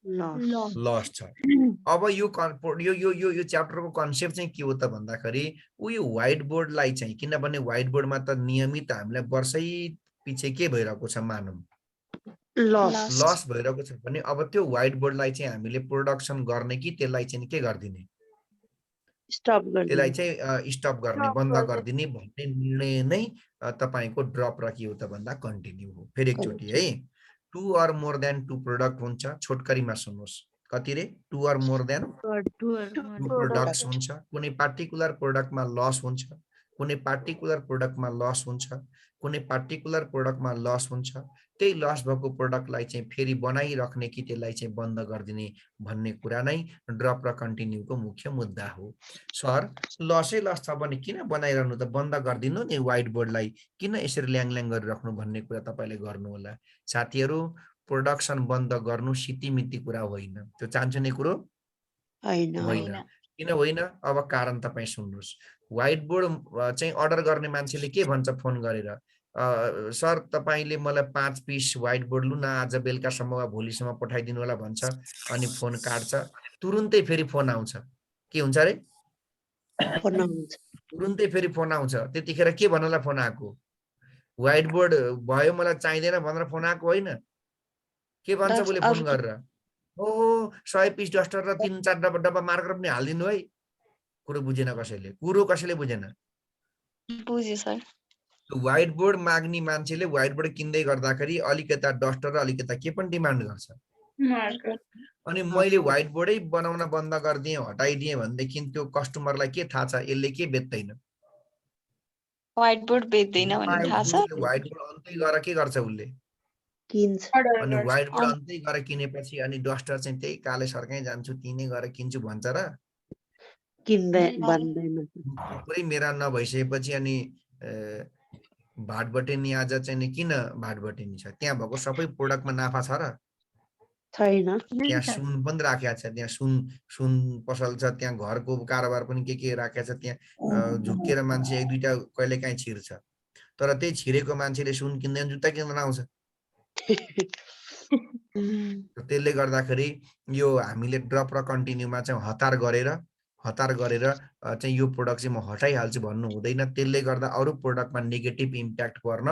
लस छ। अब यो च्याप्टरको कन्सेप्ट चाहिँ के हो त भन्दाखेरि यो व्हाइट बोर्डलाई चाहिँ, किनभने व्हाइट बोर्डमा त नियमित हामीलाई वर्षै पछि के भइरहेको छ, मानौँ लस भइरहेको छ भने अब त्यो व्हाइट बोर्डलाई चाहिँ हामीले प्रोडक्सन गर्ने कि त्यसलाई चाहिँ के गरिदिने, त्यसलाई चाहिँ स्टप गर्ने, बन्द गरिदिने भन्ने निर्णय नै तपाईको ड्रप र के हो त भन्दा कन्टिन्यू हो। फेरि एकचोटि है, 2 or more than 2 प्रोडक्ट हुन्छ। छोटकरीमा सुन्नुहोस्, कति रे 2 or more than two products हुन्छ, कुनै पार्टिकुलर प्रोडक्टमा लस हुन्छ, कुनै पार्टिकुलर प्रोडक्टमा लस हुन्छ, कुनै पार्टिकुलर प्रोडक्टमा लस हुन्छ, त्यही लस भएको प्रोडक्टलाई चाहिँ फेरि बनाइराख्ने कि त्यसलाई चाहिँ बन्द गरिदिने भन्ने कुरा नै ड्रप र कन्टिन्यूको मुख्य मुद्दा हो। सर लसै लस छ भने किन बनाइरहनु त, बन्द गरिदिनु नि व्हाइट बोर्डलाई, किन यसरी ल्याङ गरिराख्नु भन्ने कुरा तपाईँले गर्नु होला। साथीहरू प्रोडक्सन बन्द गर्नु सितिमिति कुरा होइन, त्यो चान्चुने कुरो होइन। किन होइन? अब कारण तपाईँ सुन्नुहोस्। व्हाइट बोर्ड चाहिँ अर्डर गर्ने मान्छेले के भन्छ फोन गरेर, सर तपाईँले मलाई 5 पिस व्हाइट बोर्ड लु न, आज बेलुकासम्म वा भोलिसम्म पठाइदिनु होला भन्छ, अनि फोन काट्छ, तुरुन्तै फेरि फोन आउँछ। के हुन्छ अरे? तुरुन्तै फेरि फोन आउँछ। त्यतिखेर के भन्नलाई फोन आएको? व्हाइट बोर्ड भयो मलाई चाहिँदैन भनेर फोन आएको होइन। के भन्छ बोले फोन गरेर, ओ 100 पिस डस्टर र 3-4 डब्बा मार्कर पनि हालिदिनु है। कुरो बुझेन कसैले, कुरो कसैले बुझेन। बुझे सर। व्हाइट बोर्ड माग्ने मान्छेले व्हाइट बोर्ड किन्दै गर्दाखेरि अलिकता डस्टर र अलिकता के पनि डिमान्ड गर्छ। अनि मैले व्हाइट बोर्डै बनाउन बन्द गरिदिएँ, हटाइदिएँ भनेदेखि त्यो कस्टमरलाई के थाहा छ, यसले के बेच्दैन? व्हाइट बोर्ड बेच्दैन भन्ने थाहा छ। व्हाइट बोर्ड अन्तै गएर के गर्छ उसले? किन्छ। अनि व्हाइट बोर्ड अन्तै गएर किनेपछि अनि डस्टर चाहिँ त्यही काले सरकै जान्छु तिनै गएर किन्छु भन्छ र? पुरै मेरा नभइसकेपछि अनि भाटबटेनी आज चाहिँ किन भाटबटेनी छ? त्यहाँ भएको सबै प्रोडक्टमा नाफा छ र? छैन। त्यहाँ सुन पनि राखेको छ, त्यहाँ सुन पसल छ, त्यहाँ घरको कारोबार पनि के राखेको छ, त्यहाँ झुक्केर मान्छे 1-2टा कहिले काहीँ छिर्छ। तर त्यही छिरेको मान्छेले सुन किन्दैन, जुत्ता किन्न आउँछ। त्यसले गर्दाखेरि यो हामीले ड्रप र कन्टिन्यूमा चाहिँ हतार गरेर चाहिँ यो प्रोडक्ट चाहिँ म हटाइहाल्छु भन्नु हुँदैन। त्यसले गर्दा अरू प्रोडक्टमा नेगेटिभ इम्प्याक्ट पर्न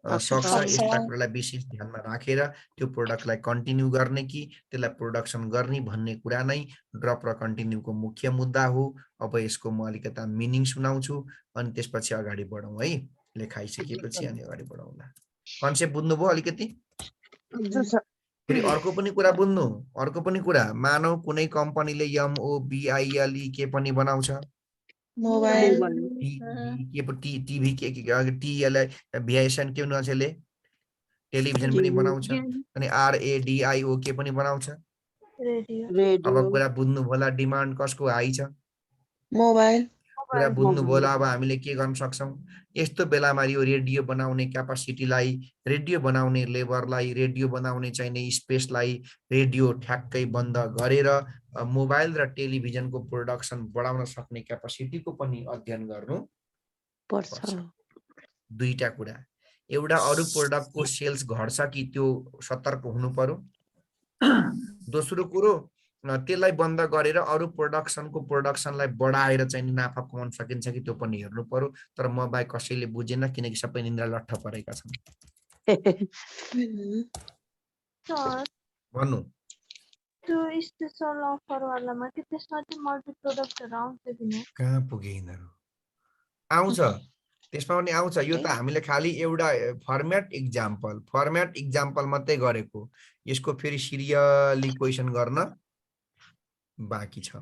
सक्छ। यस्ता कुरालाई विशेष ध्यानमा राखेर त्यो प्रोडक्टलाई कन्टिन्यू गर्ने कि त्यसलाई प्रोडक्सन गर्ने भन्ने कुरा नै ड्रप र कन्टिन्यूको मुख्य मुद्दा हो। अब यसको म अलिकता मिनिङ सुनाउँछु अनि त्यसपछि अगाडि बढौँ है। लेखाइसकेपछि अनि अगाडि बढौँला। कन्सेप्ट बुझ्नुभयो अलिकति? फेरि अर्को पनि कुरा बुझ्नु, अर्को पनि कुरा, मानौ कुनै कम्पनीले MOBILE के पनि बनाउँछ, मोबाइल टिभी के VISN के नछेले टेलिभिजन पनि बनाउँछ, अनि RADIO के पनि बनाउँछ। अब कुरा बुझ्नु होला, डिमान्ड कसको हाई छ? मोबाइल। कुरा बुझ्नु होला। अब हामीले के गर्न सक्छौँ? यस्तो बेलामा यो रेडियो बनाउने क्यापासिटीलाई, रेडियो बनाउने लेबरलाई, रेडियो बनाउने चाहिने स्पेसलाई रेडियो ठ्याक्कै बन्द गरेर मोबाइल र टेलिभिजनको प्रोडक्सन बढाउन सक्ने क्यापासिटीको पनि अध्ययन गर्नु पर्छ। दुईटा कुरा, एउटा अरू प्रोडक्टको सेल्स घट्छ कि त्यो सतर्क हुनु पर्यो। दोस्रो कुरो, त्यसलाई बन्द गरेर अरू प्रोडक्सनलाई बढाएर चाहिँ नाफा कमाउन सकिन्छ कि त्यो पनि हेर्नु पर्यो। तर म बाहेक कसैले बुझेन, किनकि सबै निन्द्रा लट्ठ परेका छन्। भन्नु त्यो स्पेशल अफर वालामा के त्यसमा चाहिँ मल्टी प्रोडक्टहरु आउँछ कि न? कहाँ पुगे यिनीहरू? आउँछ, त्यसमा पनि आउँछ। यो त हामीले खालि एउटा फर्मेट इक्जाम्पल मात्रै गरेको। यसको फेरि सिरियली क्वेसन गर्न बाँकी छ।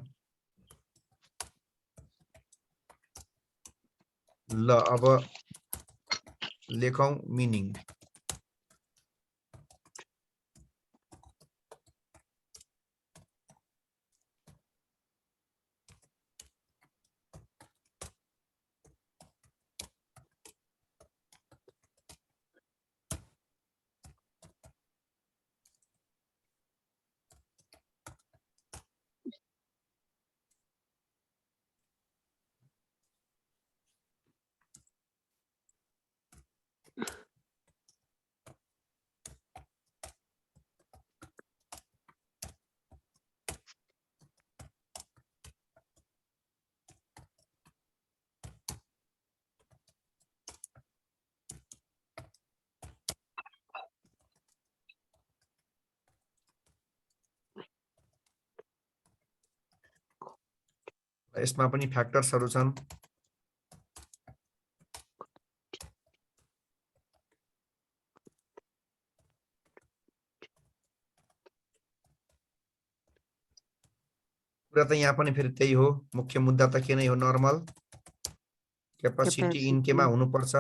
ल अब लेखौं मिनिङ। यसमा पनि फ्याक्टर्सहरु छन्। कुरा त यहाँ पनि फेरि त्यही हो, मुख्य मुद्दा त के नै हो, नर्मल क्यापासिटी इन केमा हुनुपर्छ,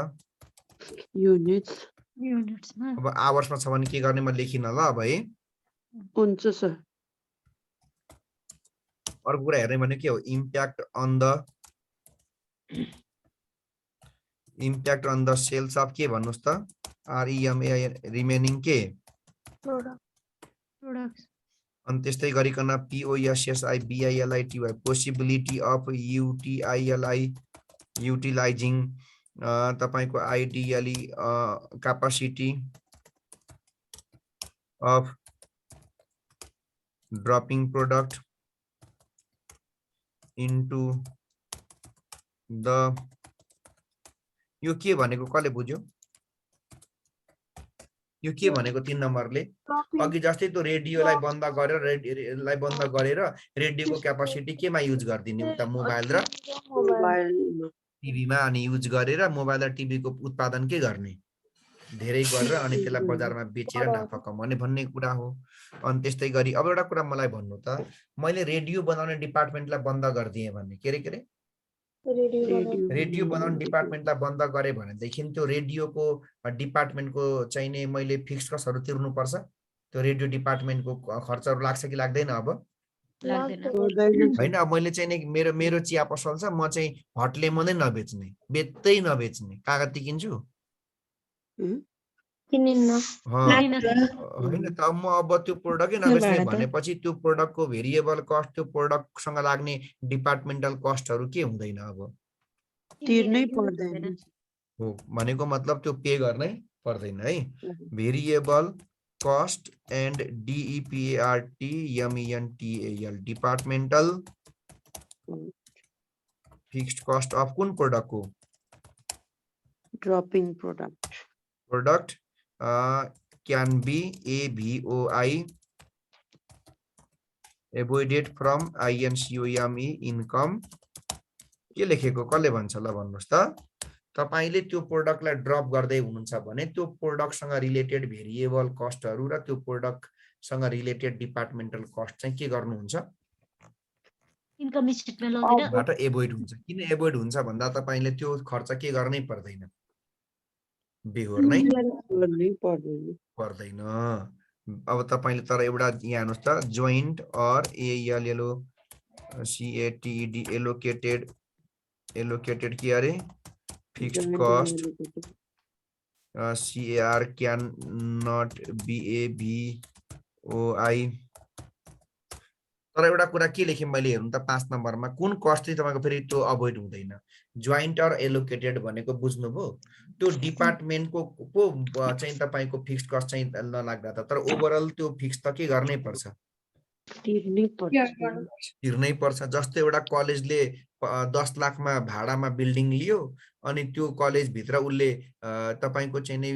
युनिट्समा। अब आवर्समा छ भने के गर्ने म लेखिन ल अब है। हुन्छ सर। अर्को कुरा हेर्ने भने के हो, impact on the sales of के भन्नुस् त, REMA रिमेनिङ के प्रोडक्ट्स। अनि त्यस्तै गरिकन POSSIBILITY पोसिबिलिटी अफ युटिलाइजिङ तपाईको ideally capacity of dropping product into the, यो के भनेको कसले बुझ्यो, यो के भनेको 3 नम्बरले अघि जस्तै त्यो रेडियोलाई बन्द गरेर रेडियोको क्यापासिटी केमा युज गरिदिने, उता मोबाइल र टिभीमा, अनि युज गरेर मोबाइल र टिभीको उत्पादन के गर्ने, धेरै गरेर अनि त्यसलाई बजारमा बेचेर नाफा कमाउने भन्ने कुरा हो। अनि त्यस्तै गरी अब एउटा कुरा मलाई भन्नु त, मैले रेडियो बनाउने डिपार्टमेन्टलाई बन्द गरिदिएँ भन्ने, के रे रेडियो बनाउने डिपार्टमेन्टलाई बन्द गरे भनेदेखि त्यो रेडियोको डिपार्टमेन्टको चाहिँ नि मैले फिक्स कस्टहरू तिर्नु पर्छ, त्यो रेडियो डिपार्टमेन्टको खर्चहरू लाग्छ कि लाग्दैन अब होइन। अब मैले चाहिँ नि मेरो चिया पसल छ, म चाहिँ हट लेमनै नबेच्ने, बेच्दै नबेच्ने, कागज टिकिन्छु होइन त, म अब त्यो प्रोडक्टै नबेच्ने भनेपछि त्यो प्रोडक्टको भेरिएबल कस्ट, त्यो प्रोडक्टसँग लाग्ने डिपार्टमेन्टल कस्टहरू के हुँदैन अब, तिर्नै पर्दैन हो भनेको मतलब त्यो पे गर्नै पर्दैन है। Variable cost and DEPARTMENTAL departmental fixed cost of कुन प्रोडक्टको, dropping product can be AVOI avoided from INCOME income, के लेखेको कसले भन्छ ल भन्नुस् त, तपाईले त्यो प्रोडक्टलाई ड्रप गर्दै हुनुहुन्छ भने त्यो प्रोडक्टसँग रिलेटेड भेरिएबल कस्टहरू र त्यो प्रोडक्टसँग रिलेटेड डिपार्टमेन्टल कस्ट चाहिँ के गर्नुहुन्छ, इन्कम स्टेटमेन्ट लगेर बाट एभोइड हुन्छ। किन एभोइड हुन्छ भन्दा तपाईले त्यो खर्च के गर्नै पर्दैन, बेहोर्नै पर्दैन। अब तपाईले तर एउटा यहाँ हेर्नुस् त, जोइन्ट अर ALLOCATED एलोकेटेड के अरे fixed cost CAR can not be AVOI। तर एउटा कुरा के लेखेँ मैले हेर्नु त 5 नम्बरमा, कुन कस्ट चाहिँ तपाईको फेरि त्यो अभोइड हुँदैन, जोइन्ट अर एलोकेटेड भनेको बुझ्नुभयो, त्यो डिपार्टमेन्टको चाहिँ तपाईको फिक्स्ड कस्ट चाहिँ नलाग्दा त, तर ओभरअल त्यो फिक्स त के गर्नै पर्छ, तिर्नै पर्छ। जस्तै एउटा कलेजले 10 लाखमा भाडामा बिल्डिङ लियो, अनि त्यो कलेज भित्र उसले तपाईको चाहिँ नि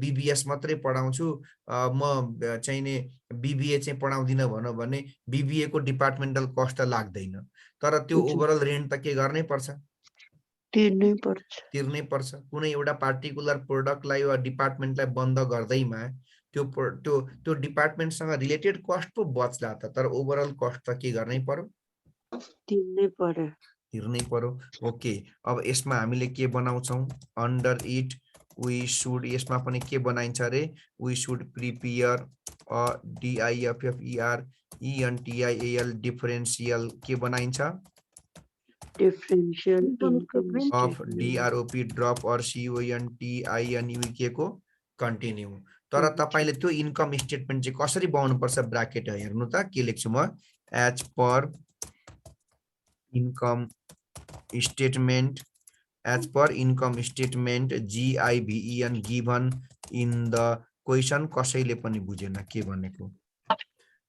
BBS मात्रै पढाउँछु, म चाहिँ नि BBA चाहिँ पढाउँदिन भन्यो भने BBA को डिपार्टमेन्टल कस्ट त लाग्दैन, तर त्यो ओभरअल रेन्ट त के गर्नै पर्छ, तिर्नै पर्छ। कुनै एउटा पार्टिकुलर प्रोडक्टलाई वा डिपार्टमेन्टलाई बन्द गर्दैमा त्यो डिपार्टमेन्टसँग रिलेटेड कस्ट पो बच्ला त, तर ओभरअल कस्ट त के गर्नै पर्यो, तिर्नै पर्यो। ओके, अब यसमा हामीले के बनाउँछौँ, अन्डर इट वी शुड, यसमा पनि के बनाइन्छ अरे, we should prepare DIFFER differential के बनाइन्छ, differential income of DROP drop or CONTINUK को कन्टिन्यू। तर तपाईले त्यो इन्कम स्टेटमेन्ट चाहिँ कसरी बनाउनु पर्छ, ब्राकेट हेर्नु त के लेख्छु म, as per income statement GIVEN given in the question. कसैले पनि बुझेन के भनेको,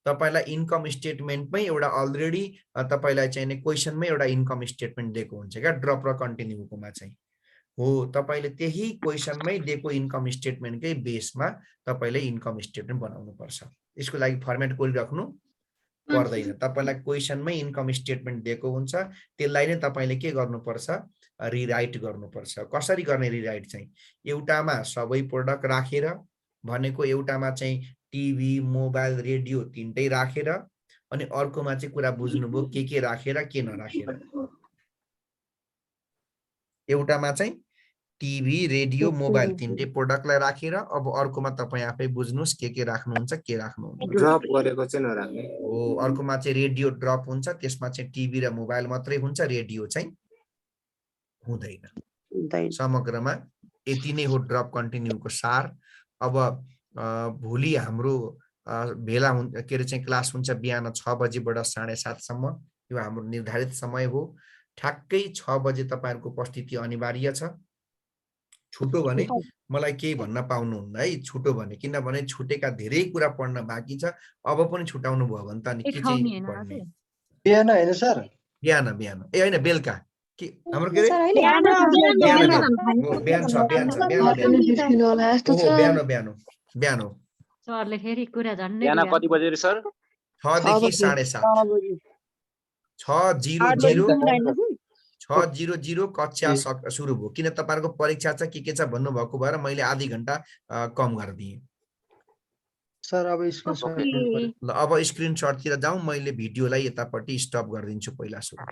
तपाईलाई इन्कम स्टेटमेन्टमै एउटा अलरेडी तपाईलाई चाहिने क्वेसनमै एउटा इन्कम स्टेटमेन्ट दिएको हुन्छ क्या, ड्रप र कन्टिन्यूकोमा चाहिँ हो, तपाईले त्यही क्वेसनमै दिएको इन्कम स्टेटमेन्टकै बेसमा तपाईले इन्कम स्टेटमेन्ट बनाउनु पर्छ। यसको लागि फर्मेट गरिराख्नु पर्दैन, तपाईलाई क्वेसनमै इन्कम स्टेटमेन्ट दिएको हुन्छ, त्यसलाई नै तपाईले के गर्नुपर्छ, रिराइट गर्नुपर्छ। कसरी गर्ने रिराइट चाहिँ, एउटामा सबै प्रोडक्ट राखेर भनेको, एउटामा चाहिँ टिभी मोबाइल रेडियो 3टै राखेर, अनि अर्कोमा चाहिँ कुरा बुझ्नुभयो के राखेर के नराखेर। एउटामा चाहिँ टिभी रेडियो मोबाइल तीनटै प्रोडक्टलाई राखेर, अब अर्कोमा तपाईँ आफै बुझ्नुहोस् के राख्नुहुन्छ के राख्नुहुन्न। ड्रप गरेको चाहिँ नराख्ने हो, अर्कोमा चाहिँ रेडियो ड्रप हुन्छ, त्यसमा चाहिँ टिभी र मोबाइल मात्रै हुन्छ, रेडियो चाहिँ हुँदैन। समग्रमा यति नै हो ड्रप कन्टिन्यूको सार। अब भोलि हाम्रो भेला के अरे चाहिँ क्लास हुन्छ बिहान 6 बजेबाट 7:30 सम्म। यो हाम्रो निर्धारित समय हो। ठ्याक्कै 6 बजे तपाईहरुको उपस्थिति अनिवार्य छ। छुटो भने मलाई केही भन्न पाउनुहुन्न है, छुटो भने, किनभने छुटेका धेरै कुरा पढ्न बाँकी छ। अब पनि छुटाउनु भयो भने त अनि के चाहिँ पढ्ने? बिहान हैन सर, बिहान ए हैन बेलुका के हाम्रो के रे बिहान हो सरले फेरि कुरा झन्डै बिहान कति बजे रे सर? 6 देखि 7:30 6:00 कक्षा सुरु भयो। किन तपाईहरुको परीक्षा छ के छ भन्नु भएको भएर मैले आधी घण्टा कम गरिदिएँ सर। अब स्क्रिनशट ल, अब स्क्रिनशटतिर जाउँ। मैले भिडियोलाई यतापट्टि स्टप गरिदिन्छु पहिला सुरु।